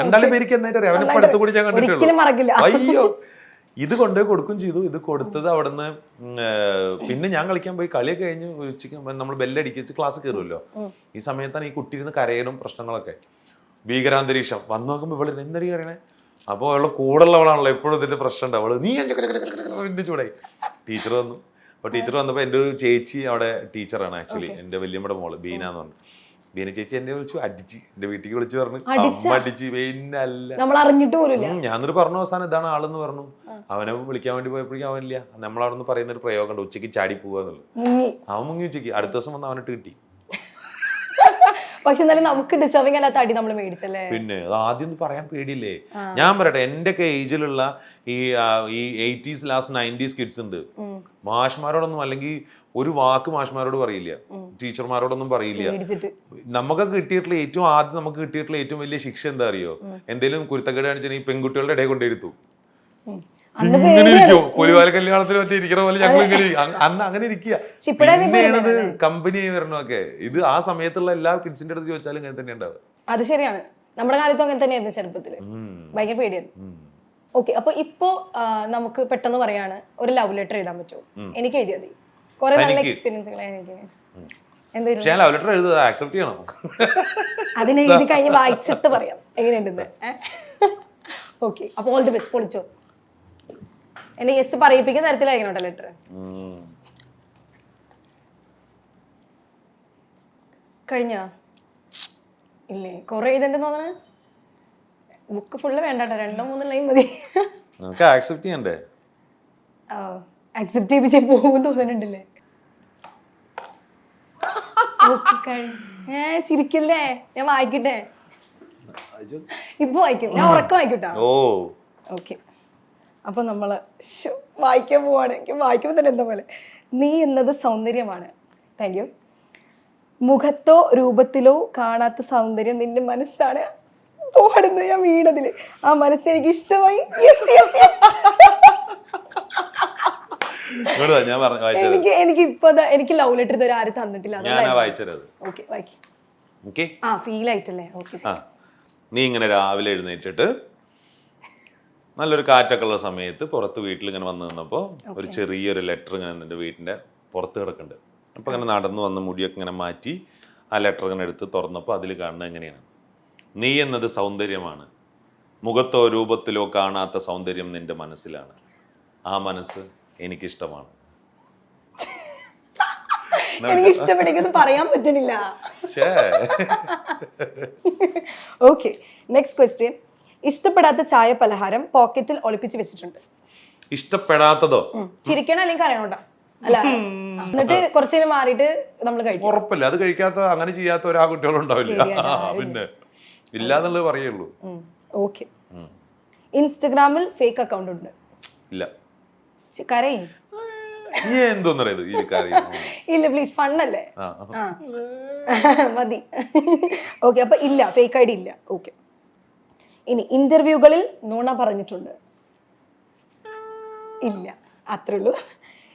രണ്ടാളും പേർക്ക് എന്നായിട്ട് അറിയാം, അവനെ അടുത്ത് കൂടി ഞാൻ കണ്ടിട്ടുള്ളൂ. അയ്യോ, ഇത് കൊണ്ടുപോയി കൊടുക്കും ചെയ്തു. ഇത് കൊടുത്തത് അവിടുന്ന്. പിന്നെ ഞാൻ കളിക്കാൻ പോയി, കളിയൊക്കെ കഴിഞ്ഞ് ഉച്ചയ്ക്ക് നമ്മൾ ബെല്ലടിച്ച് ക്ലാസ് കയറുമല്ലോ. ഈ സമയത്താണ് ഈ കുട്ടി ഇരുന്ന് കരയലും പ്രശ്നങ്ങളൊക്കെ, ഭീകരാന്തരീക്ഷം. വന്നു നോക്കുമ്പോൾ ഇവിടെ എന്തടി അറിയണേ. അപ്പോൾ അവളുടെ കൂടെ ഉള്ളവളാണല്ലോ എപ്പോഴും ഇതിന്റെ പ്രശ്നം ഉണ്ട്. അവള് നീ എന്റെ ചൂടായി. ടീച്ചർ വന്നു. അപ്പൊ ടീച്ചർ വന്നപ്പോ എന്റെ ഒരു ചേച്ചി അവിടെ ടീച്ചറാണ് ആക്ച്വലി, എന്റെ വല്യമ്മയുടെ മോള് ബീന എന്ന് പറഞ്ഞു. ബീന ചേച്ചി എന്നെ വിളിച്ചു, അടിച്ച് എന്റെ വീട്ടിലേക്ക് വിളിച്ചു പറഞ്ഞു അമ്മ അടിച്ച്. പിന്നല്ല ഞാനൊരു പറഞ്ഞു അവസാനം ഇതാണ് ആളെന്ന് പറഞ്ഞു. അവനെ വിളിക്കാൻ വേണ്ടി പോയപ്പോഴേക്കും അവനില്ല. നമ്മളവിടെ നിന്ന് പറയുന്ന ഒരു പ്രയോഗം ഉണ്ട്, ഉച്ചയ്ക്ക് ചാടി പോവാന്നുള്ളത്. അവൻ മുങ്ങി ഉച്ചയ്ക്ക്. അടുത്ത ദിവസം വന്ന് അവനിട്ട് കിട്ടി. പക്ഷെ എന്നാലും നമുക്ക് ഡിസേർവിംഗ് അല്ലാത്ത അടി നമ്മൾ മേടിച്ചല്ലേ. പിന്നെ അത് ആദ്യം ഒന്നും പറയാൻ പേടിയില്ലേ. ഞാൻ പറയട്ടെ, എന്റെ ഒക്കെ ഏജിലുള്ള ഈ 80s ലാസ്റ്റ് 90s കിഡ്സ് ഉണ്ട്. മാഷ്മാരോടൊന്നും അല്ലെങ്കിൽ ഒരു വാക്ക് മാഷ്മാരോട് പറയില്ല, ടീച്ചർമാരോടൊന്നും പറയില്ല. നമുക്കൊക്കെ കിട്ടിയിട്ടുള്ള ഏറ്റവും ആദ്യം നമുക്ക് കിട്ടിയിട്ടുള്ള ഏറ്റവും വലിയ ശിക്ഷ എന്താ അറിയോ? എന്തെങ്കിലും കുരുത്തക്കേട് കാണിച്ചാൽ ഈ പെൺകുട്ടികളുടെ ഇടയിൽ കൊണ്ടിരുത്തു. ഇങ്ങനെ ഇരിക്കും, പുലിവാല കല്യാണത്തിൽ മറ്റേ ഇരിക്കണ പോലെ ഞങ്ങൾ ഇങ്ങനെ അന്ന് അങ്ങനെ ഇരിക്കുക. പിന്നെയാണത് കമ്പനി വരണമൊക്കെ. ഇത് ആ സമയത്തുള്ള എല്ലാ കിഡ്സിന്റെ അടുത്ത് ചോദിച്ചാലും അങ്ങനെ തന്നെ ഉണ്ടാവുക. അത് ശരിയാണ്, നമ്മുടെ കാലത്തും അങ്ങനെ തന്നെയായിരുന്നു ചെറുപ്പത്തില്. ഭയങ്കര പേടിയായിരുന്നു. ഓക്കെ, അപ്പൊ ഇപ്പോ നമുക്ക് പെട്ടെന്ന് പറയാണ് ഒരു ലവ് ലെറ്റർ എഴുതാൻ പറ്റുമോ? എനിക്ക് എഴുതിയാൽ മതി. കുറെ നല്ല എക്സ്പീരിയൻസുകൾ എനിക്ക്. അതിന് എഴുതി കഴിഞ്ഞ് വായിച്ചിട്ട് പറയാം എങ്ങനെയുണ്ടെന്ന്. ഓക്കെ, അപ്പൊ ഓൾ ദി ബെസ്റ്റ്. പൊളിച്ചോ. എന്നെ യെസ് പറയിപ്പിക്കുന്ന തരത്തിലായിരിക്കണം ലെറ്റർ. കഴിഞ്ഞ ഇല്ലേ? കൊറേ എഴുതണ്ടെന്ന് തോന്നണ. ബുക്ക് ഫുള്ള് വേണ്ട, 2-3 ലൈൻ മതി. ആക്സെപ്റ്റ് ചെയ്യണ്ടേ? ആക്സെപ്റ്റ് ചെയ്യിപ്പിച്ചേ പോകും തോന്നുന്നുണ്ടല്ലേ. ചിരിക്കല്ലേ, ഞാൻ വായിക്കട്ടെ. ഇപ്പൊ വായിക്കും, ഞാൻ ഉറക്കം വായിക്കട്ടോ. ഓക്കെ, അപ്പൊ നമ്മള് വായിക്കാൻ പോവാണ്. എനിക്ക് വായിക്കുമ്പോ തന്നെ എന്താ പോലെ. നീ എന്നത് സൗന്ദര്യമാണ്. Thank you. മുഖത്തോ രൂപത്തിലോ കാണാത്ത സൗന്ദര്യം നിന്റെ മനസ്സാണ്. പോടുന്നു ഞാൻ വീണതില്. ആ മനസ്സ് എനിക്ക് ഇഷ്ടമായി. എനിക്ക് ഇപ്പൊ എനിക്ക് ലവ് ലെറ്റർ ഇതുവരെ ആരും തന്നിട്ടില്ല. ഫീൽ ആയിട്ടല്ലേ? നീ ഇങ്ങനെ രാവിലെ എഴുന്നേറ്റിട്ട് നല്ലൊരു കാറ്റൊക്കെ ഉള്ള സമയത്ത് പുറത്ത് വീട്ടിൽ ഇങ്ങനെ വന്ന് നിന്നപ്പോൾ ഒരു ചെറിയൊരു ലെറ്റർ ഇങ്ങനെ നിന്റെ വീട്ടിന്റെ പുറത്ത് കിടക്കുന്നുണ്ട്. അപ്പൊ ഇങ്ങനെ നടന്നു വന്ന് മുടിയൊക്കെ ഇങ്ങനെ മാറ്റി ആ ലെറ്റർ ഇങ്ങനെ എടുത്ത് തുറന്നപ്പോൾ അതിൽ കാണുന്നത് എങ്ങനെയാണ്? നീ എന്നത് സൗന്ദര്യമാണ്, മുഖത്തോ രൂപത്തിലോ കാണാത്ത സൗന്ദര്യം നിന്റെ മനസ്സിലാണ്, ആ മനസ്സ് എനിക്കിഷ്ടമാണ്. എനിക്ക് ഇഷ്ടപ്പെട്ടെങ്കിൽ പറയാൻ പറ്റണില്ല. Okay, next question. ഇഷ്ടപ്പെടാത്ത ചായ പലഹാരം പോക്കറ്റിൽ ഒളിപ്പിച്ച് വെച്ചിട്ടുണ്ട്. ഇഷ്ടപ്പെടാത്തതോ? ചിരിക്കണം അല്ലെങ്കിൽ അറിയണോട്ടോ. അല്ല, എന്നിട്ട് കുറച്ചു നേരം മാറിയിട്ട് നമ്മൾ കഴിക്കും. ഉറപ്പല്ല, അത് കഴിക്കാത്ത അങ്ങനെ ചെയ്യാത്ത ഒരാ കുട്ടികളും ഉണ്ടാവില്ല. പിന്നെ ഇല്ലാന്നുള്ളത് പറയുള്ളൂ. ഓക്കെ, ഇൻസ്റ്റഗ്രാമിൽ ഫേക്ക് അക്കൗണ്ട് ഉണ്ട്? ഇല്ല. കരയും ഇല്ല, പ്ലീസ്, ഫണ്ണല്ലേ? മതി. ഓക്കെ, അപ്പൊ ഇല്ല, ഫേക്ക് ഐഡി ഇല്ല. ഓക്കെ, ഇനി ഇന്റർവ്യൂകളിൽ നുണ പറഞ്ഞിട്ടുണ്ട്? ഇല്ല, അത്രേ ഉള്ളൂ.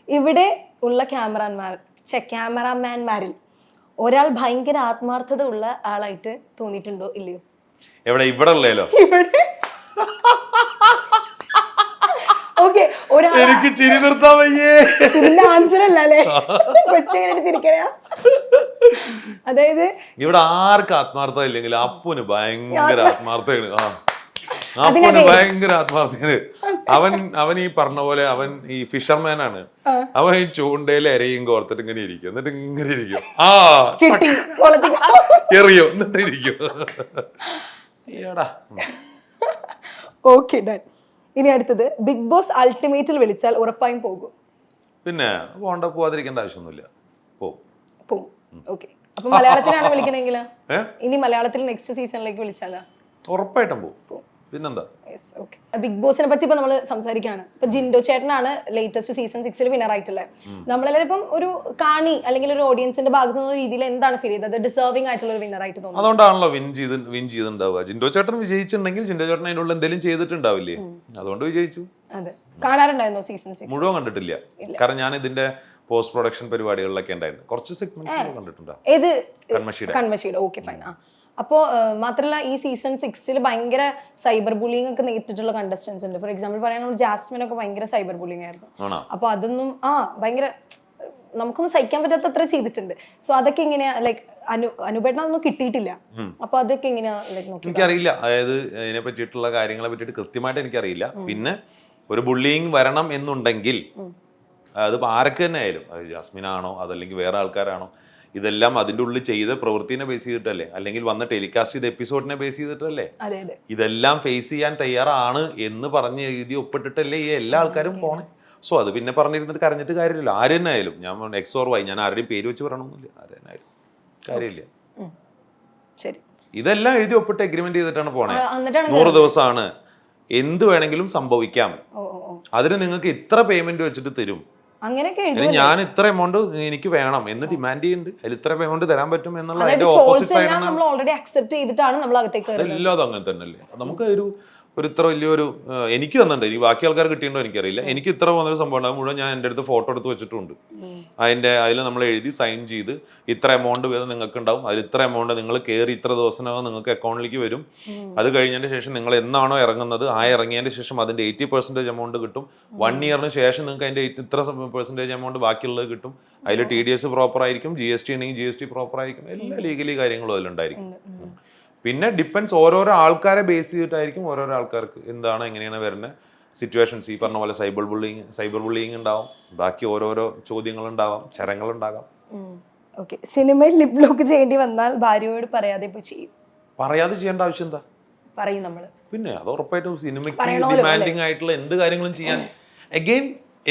ഇവിടെ ഉള്ള ക്യാമറാമാരിൽ ഒരാൾ ഭയങ്കര ആത്മാർത്ഥത ഉള്ള ആളായിട്ട് തോന്നിയിട്ടുണ്ടോ ഇല്ലയോ? എവിടെ? ഇവിടെ ഉള്ളേലോ? ഓക്കെ, ഒരാൾ എനിക്ക് ചിരി നിർത്താൻ വയ്യേ. ഇതിന്റെ ആൻസർ അല്ല അല്ലേ? ക്വസ്റ്റ്യൻ ചിരിക്കണയാ. അതായത് ഇവിടെ ആർക്ക് ആത്മാർത്ഥത ഇല്ലെങ്കിൽ അപ്പുന് ഭയങ്കര ആത്മാർത്ഥയാണ്. അപ്പുന് ഭയങ്കര ആത്മാർത്ഥയാണ്. അവൻ ഈ പറഞ്ഞ പോലെ അവൻ ഈ ഫിഷർമാൻ ആണ്. അവൻ ഈ ചൂണ്ടയിൽ എരയും കോർത്തിട്ട് ഇങ്ങനെ ഇരിക്കും, എന്നിട്ട് ഇങ്ങനെ ഇരിക്കും. കിട്ടി കുളത്തിൽ എറിയോ എന്നിട്ട് ഇരിക്കും. Okay done. ഇനി അടുത്തത്, ബിഗ് ബോസ് അൾട്ടിമേറ്റിൽ വിളിച്ചാൽ ഉറപ്പായും പോകും? പിന്നെ പോവാതിരിക്കേണ്ട ആവശ്യമൊന്നുമില്ല, പോവും. ഓക്കെ, അപ്പൊ മലയാളത്തിലാണ് വിളിക്കണമെങ്കിൽ ഇനി മലയാളത്തിൽ നെക്സ്റ്റ് സീസണിലേക്ക് വിളിച്ചാലോ? ഉറപ്പായിട്ടും പോവും. പിന്നെന്താ? ബിഗ് ബോസിനെ പറ്റി ഇപ്പൊ നമ്മൾ സംസാരിക്കുകയാണ്. ഇപ്പൊ ജിൻഡോ ചേട്ടനാണ് ലേറ്റസ്റ്റ് സീസൺ 6 വിന്നർ ആയിട്ടുള്ളത്. നമ്മളെല്ലാവരും ഇപ്പം ഒരു കാണി അല്ലെങ്കിൽ ഒരു ഓഡിയൻസിന്റെ ഭാഗത്തു നിന്നുള്ള രീതിയിൽ എന്താണ് ഫീൽ ചെയ്തത്? ഡിസേർവിംഗ് ആയിട്ടുള്ള ഒരു വിന്നർ ആയിട്ട് തോന്നുന്നു. അതുകൊണ്ടാണല്ലോ വിൻ ചെയ്തിട്ടുണ്ടാവുക. ജിൻഡോ ചേട്ടൻ വിജയിച്ചിട്ടുണ്ടെങ്കിൽ ജിൻഡോ ചേട്ടൻ അതിനുള്ള എന്തെങ്കിലും ചെയ്തിട്ടുണ്ടാവില്ലേ, അതുകൊണ്ട് വിജയിച്ചു. അതെ, കാണാറുണ്ടായിരുന്നോ സീസൺ 6? മുഴുവൻ കണ്ടിട്ടില്ല, കാരണം ഞാൻ ഇതിന്റെ പോസ്റ്റ് പ്രൊഡക്ഷൻ പരിപാടികളിലൊക്കെ ഉണ്ടായിരുന്നു. കുറച്ച് സെഗ്മെന്റ്സ് കണ്ടിട്ടുണ്ടോ? ഏത്? കൺമഷിയുടെ. Okay fine. അപ്പോ മാത്രമല്ല ഈ സീസൺ 6 ഭയങ്കര സൈബർ ബുള്ളിങ് ഒക്കെ നേരിട്ടിട്ടുള്ള കണ്ടസ്റ്റൻസ് ഉണ്ട്. ഫോർ എക്സാമ്പിൾ പറയാനുള്ള ജാസ്മിൻ ഒക്കെ ഭയങ്കര സൈബർ ബുള്ളിങ് ആയിരുന്നു. അപ്പൊ അതൊന്നും ഭയങ്കര നമുക്കൊന്നും സഹിക്കാൻ പറ്റാത്തത്ര ചെയ്തിട്ടുണ്ട്. സോ അതൊക്കെ എങ്ങനെയാ ലൈക്ക് അനുപേട്ടനൊന്നും കിട്ടിയിട്ടില്ല. അപ്പൊ അതൊക്കെ എങ്ങനെയാ ലൈക്ക് നോക്കി? എനിക്കറിയില്ല, അതായത് ഇതിനെ പറ്റിയിട്ടുള്ള കാര്യങ്ങളെ പറ്റിയിട്ട് കൃത്യമായിട്ട് എനിക്കറിയില്ല. പിന്നെ ഒരു ബുള്ളിങ് വരണം എന്നുണ്ടെങ്കിൽ അത് ആരൊക്കെ തന്നെ ആയാലും, അത് ജാസ്മിൻ ആണോ അതല്ലെങ്കിൽ വേറെ ആൾക്കാരാണോ, ഇതെല്ലാം അതിൻ്റെ ഉള്ളിൽ ചെയ്ത പ്രവൃത്തിനെ ബേസ് ചെയ്തിട്ടല്ലേ, അല്ലെങ്കിൽ വന്ന് ടെലികാസ്റ്റ് ചെയ്ത എപ്പിസോഡിനെ ബേസ് ചെയ്തിട്ടല്ലേ, ഇതെല്ലാം ഫേസ് ചെയ്യാൻ തയ്യാറാണ് എന്ന് പറഞ്ഞ് എഴുതി ഒപ്പിട്ടിട്ടല്ലേ ഈ എല്ലാ ആൾക്കാരും പോണേ. സോ അത് പിന്നെ പറഞ്ഞിരുന്നിട്ട് കരഞ്ഞിട്ട് കാര്യമില്ല. ആര് തന്നെ ആയാലും, ഞാൻ എക്സ് ഓർ വൈ, ഞാൻ ആരുടെയും പേര് വെച്ച് പറയണമെന്നില്ല, ആര് തന്നെ ആയാലും കാര്യമില്ല. ഇതെല്ലാം എഴുതി ഒപ്പിട്ട് എഗ്രിമെന്റ് ചെയ്തിട്ടാണ് പോണേ. 100 ദിവസമാണ്, എന്ത് വേണമെങ്കിലും സംഭവിക്കാം, അതിന് നിങ്ങൾക്ക് ഇത്ര പേയ്മെന്റ് വെച്ചിട്ട് തരും, ഞാൻ ഇത്ര എമൗണ്ട് എനിക്ക് വേണം എന്ന് ഡിമാൻഡ് ചെയ്യുന്നുണ്ട്, അതിൽ ഇത്ര എമൗണ്ട് തരാൻ പറ്റും എന്നുള്ള അതിന്റെ ഓപ്പോസിറ്റ് സൈഡാണ്. എല്ലാതും അങ്ങനെ തന്നെയല്ലേ. നമുക്ക് ഒരു ഇത്ര വലിയൊരു എനിക്ക് തന്നിട്ടുണ്ട്, എനിക്ക് ബാക്കി ആൾക്കാർ കിട്ടിയിട്ടുണ്ടോ എനിക്കറിയില്ല. എനിക്ക് ഇത്ര പോകുന്നൊരു സംഭവം ഉണ്ടാകും, മുഴുവൻ ഞാൻ എൻ്റെ അടുത്ത് ഫോട്ടോ എടുത്ത് വെച്ചിട്ടുണ്ട്. അതിൽ നമ്മൾ എഴുതി സൈൻ ചെയ്ത് ഇത്ര എമൗണ്ട് വീതം നിങ്ങൾക്ക് ഉണ്ടാവും, അതിൽ ഇത്ര എമൗണ്ട് നിങ്ങൾ കയറി ഇത്ര ദിവസത്തിനകം നിങ്ങൾക്ക് അക്കൗണ്ടിലേക്ക് വരും. അത് കഴിഞ്ഞതിന് ശേഷം നിങ്ങൾ എന്നാണോ ഇറങ്ങുന്നത് ഇറങ്ങിയതിന് ശേഷം അതിന്റെ 80% എമൗണ്ട് കിട്ടും. 1 ഇയറിന് ശേഷം നിങ്ങൾക്ക് അതിന്റെ ഇത്ര % എമൗണ്ട് ബാക്കിയുള്ളത് കിട്ടും. അതിൽ TDS പ്രോപ്പർ ആയിരിക്കും, GST ഉണ്ടെങ്കിൽ GST പ്രോപ്പർ ആയിരിക്കും, എല്ലാ ലീഗലി കാര്യങ്ങളും അതിലുണ്ടായിരിക്കും. പിന്നെ ഡിപ്പെൻസ് ഓരോരോ ആൾക്കാരെ ബേസ് ചെയ്തിട്ടായിരിക്കും ഓരോരോ ആൾക്കാർക്ക് എന്താണ് എങ്ങനെയാണ് വരുന്നത് സിറ്റുവേഷൻസ്. ഈ പറഞ്ഞ പോലെ സൈബർ ബുള്ളിങ് ഉണ്ടാവും, ബാക്കി ഓരോരോ ചോദ്യങ്ങളുണ്ടാവാം, ചരങ്ങളുണ്ടാകാം. സിനിമയിൽ ലിപ് ലോക്ക് ചെയ്യേണ്ടി വന്നാൽ ഭാര്യയോട് പറയാതെ ചെയ്യേണ്ട ആവശ്യം എന്താ? പറയും നമ്മള്. പിന്നെ അത് ഉറപ്പായിട്ടും സിനിമയ്ക്ക് ഡിമാൻഡിങ് ആയിട്ടുള്ള എന്ത് കാര്യങ്ങളും ചെയ്യാൻ അഗെയിൻ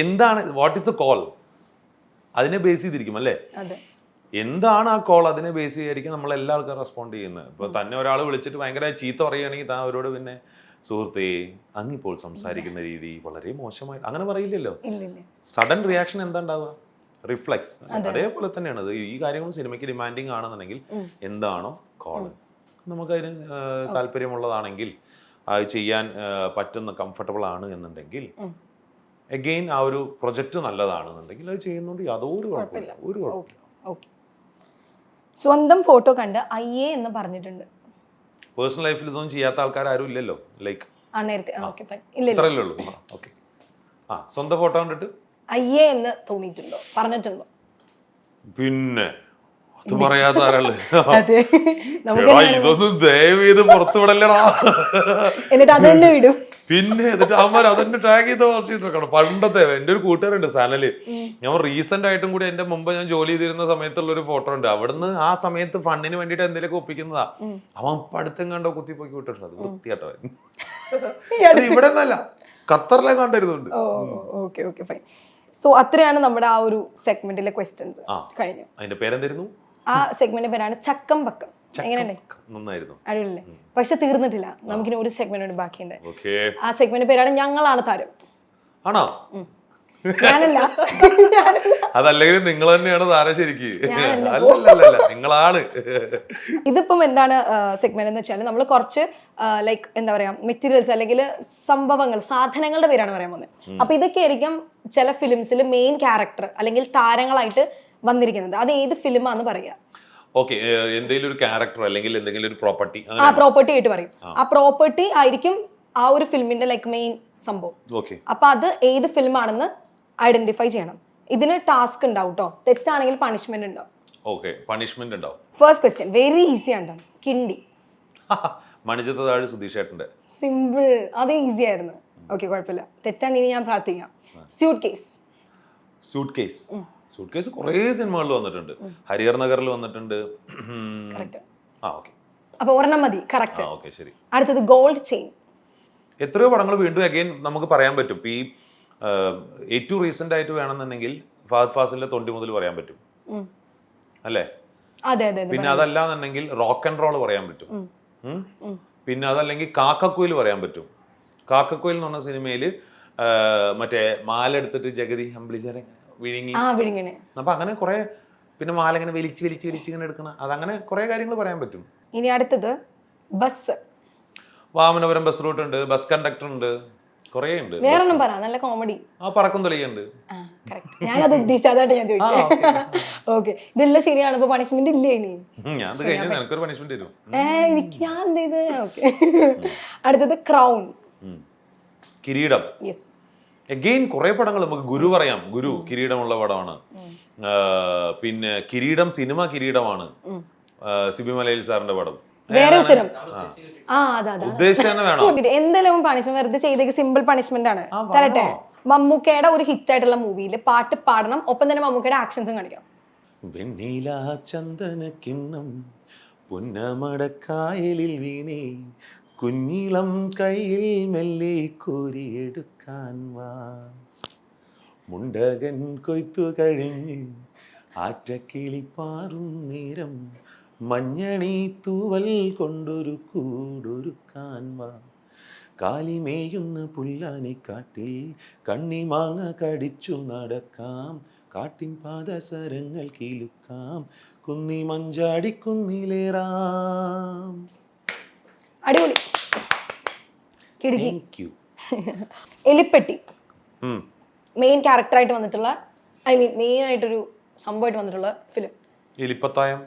എന്താണ് വാട്ട് ഈസ് ദ കോൾ അതിനെ ബേസ് ചെയ്തിരിക്കും അല്ലേ. എന്താണ് ആ കോൾ അതിനെ ബേസ് ചെയ്തായിരിക്കും നമ്മൾ എല്ലാ ആൾക്കാരും റെസ്പോണ്ട് ചെയ്യുന്നത്. ഇപ്പൊ തന്നെ ഒരാൾ വിളിച്ചിട്ട് ഭയങ്കര ചീത്ത പറയുകയാണെങ്കിൽ താൻ അവരോട് പിന്നെ സുഹൃത്തേ അങ്ങിപ്പോൾ സംസാരിക്കുന്ന രീതി വളരെ മോശമായി അങ്ങനെ പറയില്ലല്ലോ. സഡൻ റിയാക്ഷൻ എന്താ ഉണ്ടാവുക? റിഫ്ലെക്സ്. അതേപോലെ തന്നെയാണ് അത്. ഈ കാര്യങ്ങൾ സിനിമയ്ക്ക് ഡിമാൻഡിങ് ആണെന്നുണ്ടെങ്കിൽ എന്താണോ കോള്, നമുക്കതിന് താല്പര്യമുള്ളതാണെങ്കിൽ അത് ചെയ്യാൻ പറ്റുന്ന കംഫർട്ടബിൾ ആണ് എന്നുണ്ടെങ്കിൽ അഗെയിൻ ആ ഒരു പ്രൊജക്റ്റ് നല്ലതാണെന്നുണ്ടെങ്കിൽ അത് ചെയ്യുന്നുണ്ട് യാതൊരു കുഴപ്പമില്ല, ഒരു കുഴപ്പമില്ല. സ്വന്തം ഫോട്ടോ കണ്ട് അയ്യേ എന്ന് പറഞ്ഞിട്ടുണ്ട്. പേഴ്സണൽ ലൈഫിൽ ഇതൊന്നും ചെയ്യാത്ത ആൾക്കാർ ആരും ഇല്ലല്ലോ. ലൈക്ക് ഇത്രയല്ലേ ഉള്ളൂ. ഓക്കെ, സ്വന്തം ഫോട്ടോ കണ്ടിട്ട് അയ്യേ എന്ന് തോന്നിയിട്ടുണ്ടോ, പറഞ്ഞിട്ടുണ്ടോ? പിന്നെ അത് പറയാത്ത ആരല്ലേ. ഇതൊന്നും ദയവ് ചെയ്ത് പുറത്തു വിടല്ലടാ. എന്നിട്ട് അത് തന്നെ വിടും. പിന്നെ എന്നിട്ട് അവന്മാർ അതെന്നെ ടാഗ് ചെയ്ത് പോസ്റ്റ് ചെയ്തിരിക്കണം. പണ്ടത്തെ എൻ്റെ ഒരു കൂട്ടുകാരുണ്ട് സനല്, ഞാൻ റീസെന്റ് ആയിട്ടും കൂടി എന്റെ മുമ്പ് ഞാൻ ജോലി ചെയ്തിരുന്ന സമയത്തുള്ള ഒരു ഫോട്ടോ ഉണ്ട്. അവിടുന്ന് ആ സമയത്ത് ഫണ്ടിന് വേണ്ടിട്ട് എന്തെങ്കിലുമൊക്കെ ഒപ്പിക്കുന്നതാ. അവൻ പഠിത്തം കണ്ടോ കുത്തിപ്പോക്കി വിട്ടിട്ടുണ്ട്. അത് വൃത്തിയാട്ടോ. ഇവിടെ ഒന്നല്ല, ഖത്തറിലെ കണ്ടിരുന്നുണ്ട്. സോ അത്രയാണ് നമ്മുടെ ആ ഒരു സെഗ്മെന്റിലെ ക്വസ്റ്റ്യൻസ് കഴിഞ്ഞു. അതിന്റെ പേരെന്തായിരുന്നു? ആ സെഗ്മെന്റിന്റെ പേരാണ് ചക്കം പക്കം. നന്നായിരുന്നു, അടിപൊളിയല്ലേ? പക്ഷെ തീർന്നിട്ടില്ല, നമുക്കിനി ഒരു സെഗ്മെന്റ് ബാക്കിയുണ്ട്. ആ സെഗ്മെന്റ് പേരാണ് ഞങ്ങളാണ് താരം. ആണോ? ഞാനല്ല, അതല്ലെങ്കിൽ നിങ്ങൾ തന്നെയാണ് താരം ശരിക്ക്. നിങ്ങളാണ്. ഇതിപ്പം എന്താണ് സെഗ്മെന്റ് എന്ന് വെച്ചാൽ നമ്മൾ കുറച്ച് ലൈക്ക് എന്താ പറയാ മെറ്റീരിയൽസ് അല്ലെങ്കിൽ സംഭവങ്ങൾ, സാധനങ്ങളുടെ പേരാണ് പറയാൻ പോകുന്നത്. അപ്പൊ ഇതൊക്കെ ആയിരിക്കും ചില ഫിലിംസിൽ മെയിൻ ക്യാരക്ടർ അല്ലെങ്കിൽ താരങ്ങളായിട്ട് വന്നിരിക്കുന്നത്. അത് ഏത് ഫിലിമാന്ന് പറയാ. ഓക്കെ, എന്തെങ്കിലും ഒരു ക്യാരക്ടർ അല്ലെങ്കിൽ എന്തെങ്കിലും ഒരു പ്രോപ്പർട്ടി ആ പ്രോപ്പർട്ടി ആയിട്ട് പറയും. ആ പ്രോപ്പർട്ടി ആയിരിക്കും ആ ഒരു ഫിലിമിന്റെ ലൈക്ക് മെയിൻ സംഭവം. ഓക്കെ, അപ്പൊ അത് ഏത് ഫിലിം ആണെന്ന് ഐഡന്റിഫൈ ചെയ്യണം. ഇതിന് ടാസ്ക് ഉണ്ടാവും കേട്ടോ. തെറ്റാണെങ്കിൽ പണിഷ്മെന്റ് ഉണ്ടാവും. ഓക്കെ, പണിഷ്മെന്റ് ഉണ്ടാവും. ഫസ്റ്റ് ക്വസ്റ്റ്യൻ വെരി ഈസി ആണ്. കിണ്ടി. മണിച്ചത്ത താഴ് സുധീഷ് ഏട്ടന്റെ. സിമ്പിൾ, അത് ഈസി ആയിരുന്നു. ഓക്കെ, കുഴപ്പമില്ല. തെറ്റാണെങ്കിൽ ഞാൻ പ്രാർത്ഥിക്കാം. Suitcase. Suitcase. Suitcase കുറേ സിനിമകളിൽ വന്നിട്ടുണ്ട്. ഹരിഹർ നഗറിൽ വന്നിട്ടുണ്ട്. കറക്റ്റ്. ആ ഓക്കെ, അപ്പൊ ഒരെണ്ണം മതി. കറക്റ്റ്. ഓക്കെ ശരി. അടുത്തത് ഗോൾഡ് ചെയിൻ. എത്രയോ പടങ്ങൾ വീണ്ടും അഗൈൻ നമുക്ക് പറയാൻ പറ്റും. ഈ ഏറ്റവും റീസെന്റ് ആയിട്ട് വേണമെന്നുണ്ടെങ്കിൽ ഫഹദ് ഫാസിലിന്റെ തൊണ്ടി മുതൽ പറയാൻ പറ്റും അല്ലേ? അതെ അതെ. പിന്നെ അതല്ലാന്നുണ്ടെങ്കിൽ റോക്ക് ആൻഡ് റോൾ പറയാൻ പറ്റും. പിന്നെ അതല്ലെങ്കിൽ കാക്കക്കുയിൽ പറയാൻ പറ്റും. കാക്കക്കുയിൽ എന്ന് പറഞ്ഞ സിനിമയില് മറ്റേ മാല എടുത്തിട്ട് ജഗതി അമ്പിളിച്ചാരെ വിഴുങ്ങി. അപ്പൊ അങ്ങനെ കുറെ, പിന്നെ മാല ഇങ്ങനെ വലിച്ച് വലിച്ച് വലിച്ച് ഇങ്ങനെ എടുക്കണം. അതങ്ങനെ കുറെ കാര്യങ്ങൾ പറയാൻ പറ്റും. ഇനി അടുത്തത് ബസ്. വാമനപുരം ബസ് റൂട്ട് ഉണ്ട്, ബസ് കണ്ടക്ടർ ഉണ്ട്, കുറേ ഉണ്ട്. വേറൊന്നും പറ, നല്ല കോമഡി. ആ പറക്കും തെളിയുണ്ട്. ഞാനത് ഉദ്ദേശിച്ചതായിട്ട് ഞാൻ ചോദിച്ചത്. ഓക്കെ, ഇതെല്ലാം ശരിയാണ്. ഇപ്പൊ പണിഷ്മെന്റ് ഇല്ലേ ഇനി? ഞാൻ അത് കഴിഞ്ഞാൽ നിനക്കൊരു പണിഷ്മെന്റ് തരും. എനിക്ക് ഞാൻ എന്ത് ചെയ്ത്? ഓക്കെ. അടുത്തത് ക്രൗൺ. കിരീടം. യെസ്. അഗെയിൻ കുറെ പടങ്ങൾ നമുക്ക് ഗുരു പറയാം. ഗുരു കിരീടമുള്ള പടമാണ്. പിന്നെ കിരീടം സിനിമ കിരീടമാണ്, സിബി മലയിൽ സാറിന്റെ പടം. വേറെ ഉത്തരം. ഉദ്ദേശിച്ച തന്നെ വേണം. എന്തെങ്കിലും പണിഷ്മെന്റ് വെറുതെ ചെയ്തേക്ക്. സിമ്പിൾ പണിഷ്മെന്റ് ആണ്. തരട്ടെ? മമ്മൂക്കയുടെ ഒരു ഹിറ്റ് ആയിട്ടുള്ള മൂവിയിൽ പാട്ട് പാടണം, ഒപ്പം തന്നെ മമ്മൂക്കയുടെ ആക്ഷൻസും കാണിക്കാം. വെണ്ണീല ചന്ദന കിണ്ണം പുന്നമടക്കായലിൽ വീണേ, കുഞ്ഞിളം കയ്യിൽ മെല്ലെ കോരിയെടുക്കാൻ വാ, മുണ്ടകൻ കൊയ്ത്തു കഴിഞ്ഞ് ആറ്റക്കിളി പാറും നേരം, മഞ്ഞണി തൂവൽ കൊണ്ടൊരു കൂടൊരുക്കാൻ വാ, കാലിമേയുന്ന പുല്ലാനിക്കാട്ടിൽ കണ്ണിമാങ്ങ കടിച്ചു നടക്കാം, കാട്ടിൻ പാദസരങ്ങൾ കീലുക്കാം, കുന്നി മഞ്ചാടി കുന്നിലേറാം. അടിപൊളി. എലിപ്പെട്ടി. മെയിൻ ക്യാരക്ടറായിട്ട് വന്നിട്ടുള്ള, ഐ മീൻ മെയിൻ ആയിട്ടൊരു സംഭവമായിട്ട് വന്നിട്ടുള്ള ഫിലിം. എലിപ്പത്തായം.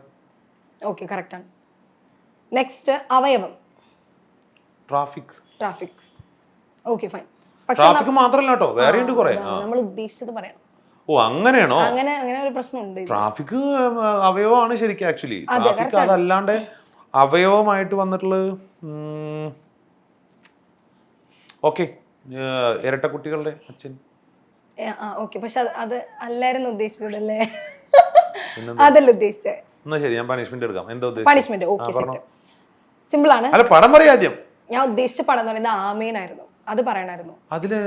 ഓക്കെ, കറക്റ്റ് ആണ്. നെക്സ്റ്റ് അവയവം. ട്രാഫിക്. ട്രാഫിക്. Okay fine. പക്ഷെ ട്രാഫിക് മാത്രമല്ല കേട്ടോ, വേറെ ഉണ്ട് കുറെ. നമ്മൾ ഉദ്ദേശിച്ചത് പറയണം. ഓ അങ്ങനെയാണോ? അങ്ങനെ ഒരു പ്രശ്നമുണ്ട്. ട്രാഫിക് അവയവമാണ് ശരിക്കും. ആക്ച്വലി ട്രാഫിക് അതല്ലാണ്ട് അവയവമായിട്ട് വന്നിട്ടുള്ളത് ഓക്കെ, ഇരട്ടക്കുട്ടികളുടെ അച്ഛൻ. ഓക്കെ, പക്ഷെ അത് അല്ലായിരുന്നു ഉദ്ദേശിച്ചതല്ലേ? അതല്ല ഉദ്ദേശിച്ചത്. എന്നാ ശരി, ഞാൻ പണിഷ്മെന്റ് എടുക്കാം. എന്താ പണിഷ്മെന്റ്? ഓക്കെ, സിമ്പിൾ ആണ്. അല്ല പടം പറയാം ആദ്യം. ഞാൻ ഉദ്ദേശിച്ച പടം എന്ന് പറയുന്നത് ആമേനായിരുന്നു. അത് പറയണായിരുന്നു. അതില്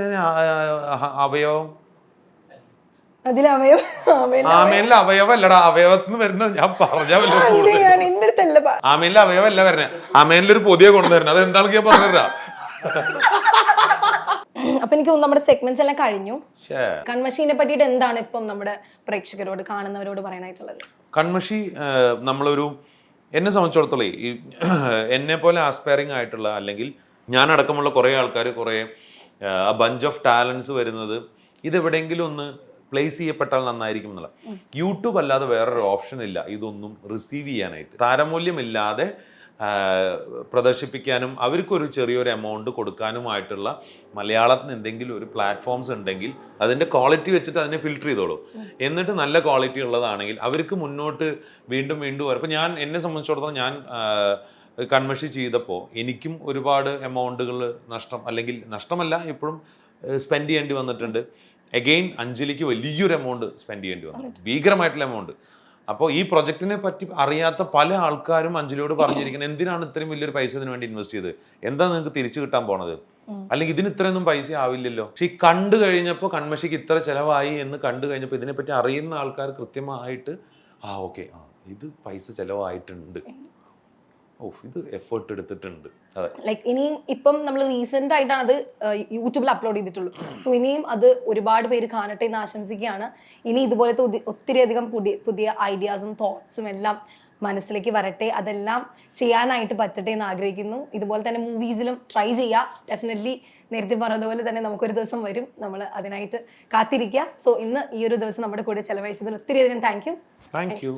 അവയവം, അതിലെ അവയവം ആമേനിലെ അവയവല്ലടാ, അവയവത്തിന് വരുന്നത് ഞാൻ പറഞ്ഞല്ലോ. ആമേനിലെ അവയവല്ല വരണേ, ആമേനിലൊരു പൊതിയെ കൊണ്ടുവരണം. അത് എന്താണെന്ന് ഞാൻ പറഞ്ഞുതരാ. അപ്പൊ എനിക്ക് തോന്നുന്നു നമ്മുടെ സെഗ്മെന്റ്സ് എല്ലാം കഴിഞ്ഞു. കൺമഷീനെ പറ്റിയിട്ട് എന്താണ് ഇപ്പം നമ്മുടെ പ്രേക്ഷകരോട്, കാണുന്നവരോട് പറയാനായിട്ടുള്ളത്? കൺമഷി നമ്മളൊരു, എന്നെ സംബന്ധിച്ചിടത്തോളം ഈ എന്നെ പോലെ ആസ്പയറിംഗ് ആയിട്ടുള്ള, അല്ലെങ്കിൽ ഞാൻ അടക്കമുള്ള കുറേ ആൾക്കാർ, കുറേ ബഞ്ച് ഓഫ് ടാലൻസ് വരുന്നത് ഇതെവിടെയെങ്കിലും ഒന്ന് പ്ലേസ് ചെയ്യപ്പെട്ടാൽ നന്നായിരിക്കും എന്നുള്ള. യൂട്യൂബ് അല്ലാതെ വേറൊരു ഓപ്ഷൻ ഇല്ല ഇതൊന്നും റിസീവ് ചെയ്യാനായിട്ട്. താരമൂല്യമില്ലാതെ പ്രദർശിപ്പിക്കാനും അവർക്കൊരു ചെറിയൊരു എമൗണ്ട് കൊടുക്കാനുമായിട്ടുള്ള മലയാളത്തിന് എന്തെങ്കിലും ഒരു പ്ലാറ്റ്ഫോംസ് ഉണ്ടെങ്കിൽ അതിൻ്റെ ക്വാളിറ്റി വെച്ചിട്ട് അതിനെ ഫിൽട്ടർ ചെയ്തോളൂ. എന്നിട്ട് നല്ല ക്വാളിറ്റി ഉള്ളതാണെങ്കിൽ അവർക്ക് മുന്നോട്ട് വീണ്ടും വീണ്ടും വരും. അപ്പോൾ ഞാൻ എന്നെ സംബന്ധിച്ചിടത്തോളം ഞാൻ കൺമഷി ചെയ്തപ്പോൾ എനിക്കും ഒരുപാട് എമൗണ്ടുകൾ നഷ്ടം, അല്ലെങ്കിൽ നഷ്ടമല്ല, ഇപ്പോഴും സ്പെൻഡ് ചെയ്യേണ്ടി വന്നിട്ടുണ്ട്. അഗെയിൻ അഞ്ജലിക്ക് വലിയൊരു എമൗണ്ട് സ്പെൻഡ് ചെയ്യേണ്ടി വന്നു, ഭീകരമായിട്ടുള്ള എമൗണ്ട്. അപ്പോൾ ഈ പ്രൊജക്റ്റിനെ പറ്റി അറിയാത്ത പല ആൾക്കാരും അഞ്ജലിയോട് പറഞ്ഞിരിക്കുന്നത്, എന്തിനാണ് ഇത്രയും വലിയൊരു പൈസ ഇതിനു വേണ്ടി ഇൻവെസ്റ്റ് ചെയ്ത്, എന്താ നിങ്ങൾക്ക് തിരിച്ചു കിട്ടാൻ പോണത്, അല്ലെങ്കിൽ ഇതിന് ഇത്രയൊന്നും പൈസ ആവില്ലല്ലോ. പക്ഷെ ഈ കണ്ടു കഴിഞ്ഞപ്പോൾ കൺമഷിക്ക് ഇത്ര ചിലവായി എന്ന് കണ്ടു കഴിഞ്ഞപ്പോൾ ഇതിനെപ്പറ്റി അറിയുന്ന ആൾക്കാർ കൃത്യമായിട്ട് ഓക്കെ, ഇത് പൈസ ചിലവായിട്ടുണ്ട്, ഇത് എഫേർട്ട് എടുത്തിട്ടുണ്ട്. ലൈക്ക് ഇനിയും ഇപ്പം നമ്മൾ റീസെന്റ് ആയിട്ടാണ് അത് യൂട്യൂബിൽ അപ്ലോഡ് ചെയ്തിട്ടുള്ളൂ. സോ ഇനിയും അത് ഒരുപാട് പേര് കാണട്ടെ എന്ന് ആശംസിക്കുകയാണ്. ഇനി ഇതുപോലത്തെ ഒത്തിരിയധികം പുതിയ ഐഡിയാസും തോട്ട്സും എല്ലാം മനസ്സിലേക്ക് വരട്ടെ, അതെല്ലാം ചെയ്യാനായിട്ട് പറ്റട്ടെ എന്ന് ആഗ്രഹിക്കുന്നു. ഇതുപോലെ തന്നെ മൂവീസിലും ട്രൈ ചെയ്യുക. ഡെഫിനറ്റ്ലി നേരത്തെ പറഞ്ഞതുപോലെ തന്നെ നമുക്കൊരു ദിവസം വരും, നമ്മൾ അതിനായിട്ട് കാത്തിരിക്കുക. സോ ഇന്ന് ഈ ഒരു ദിവസം നമ്മുടെ കൂടെ ചെലവഴിച്ചതിന് ഒത്തിരിയധികം താങ്ക് യു.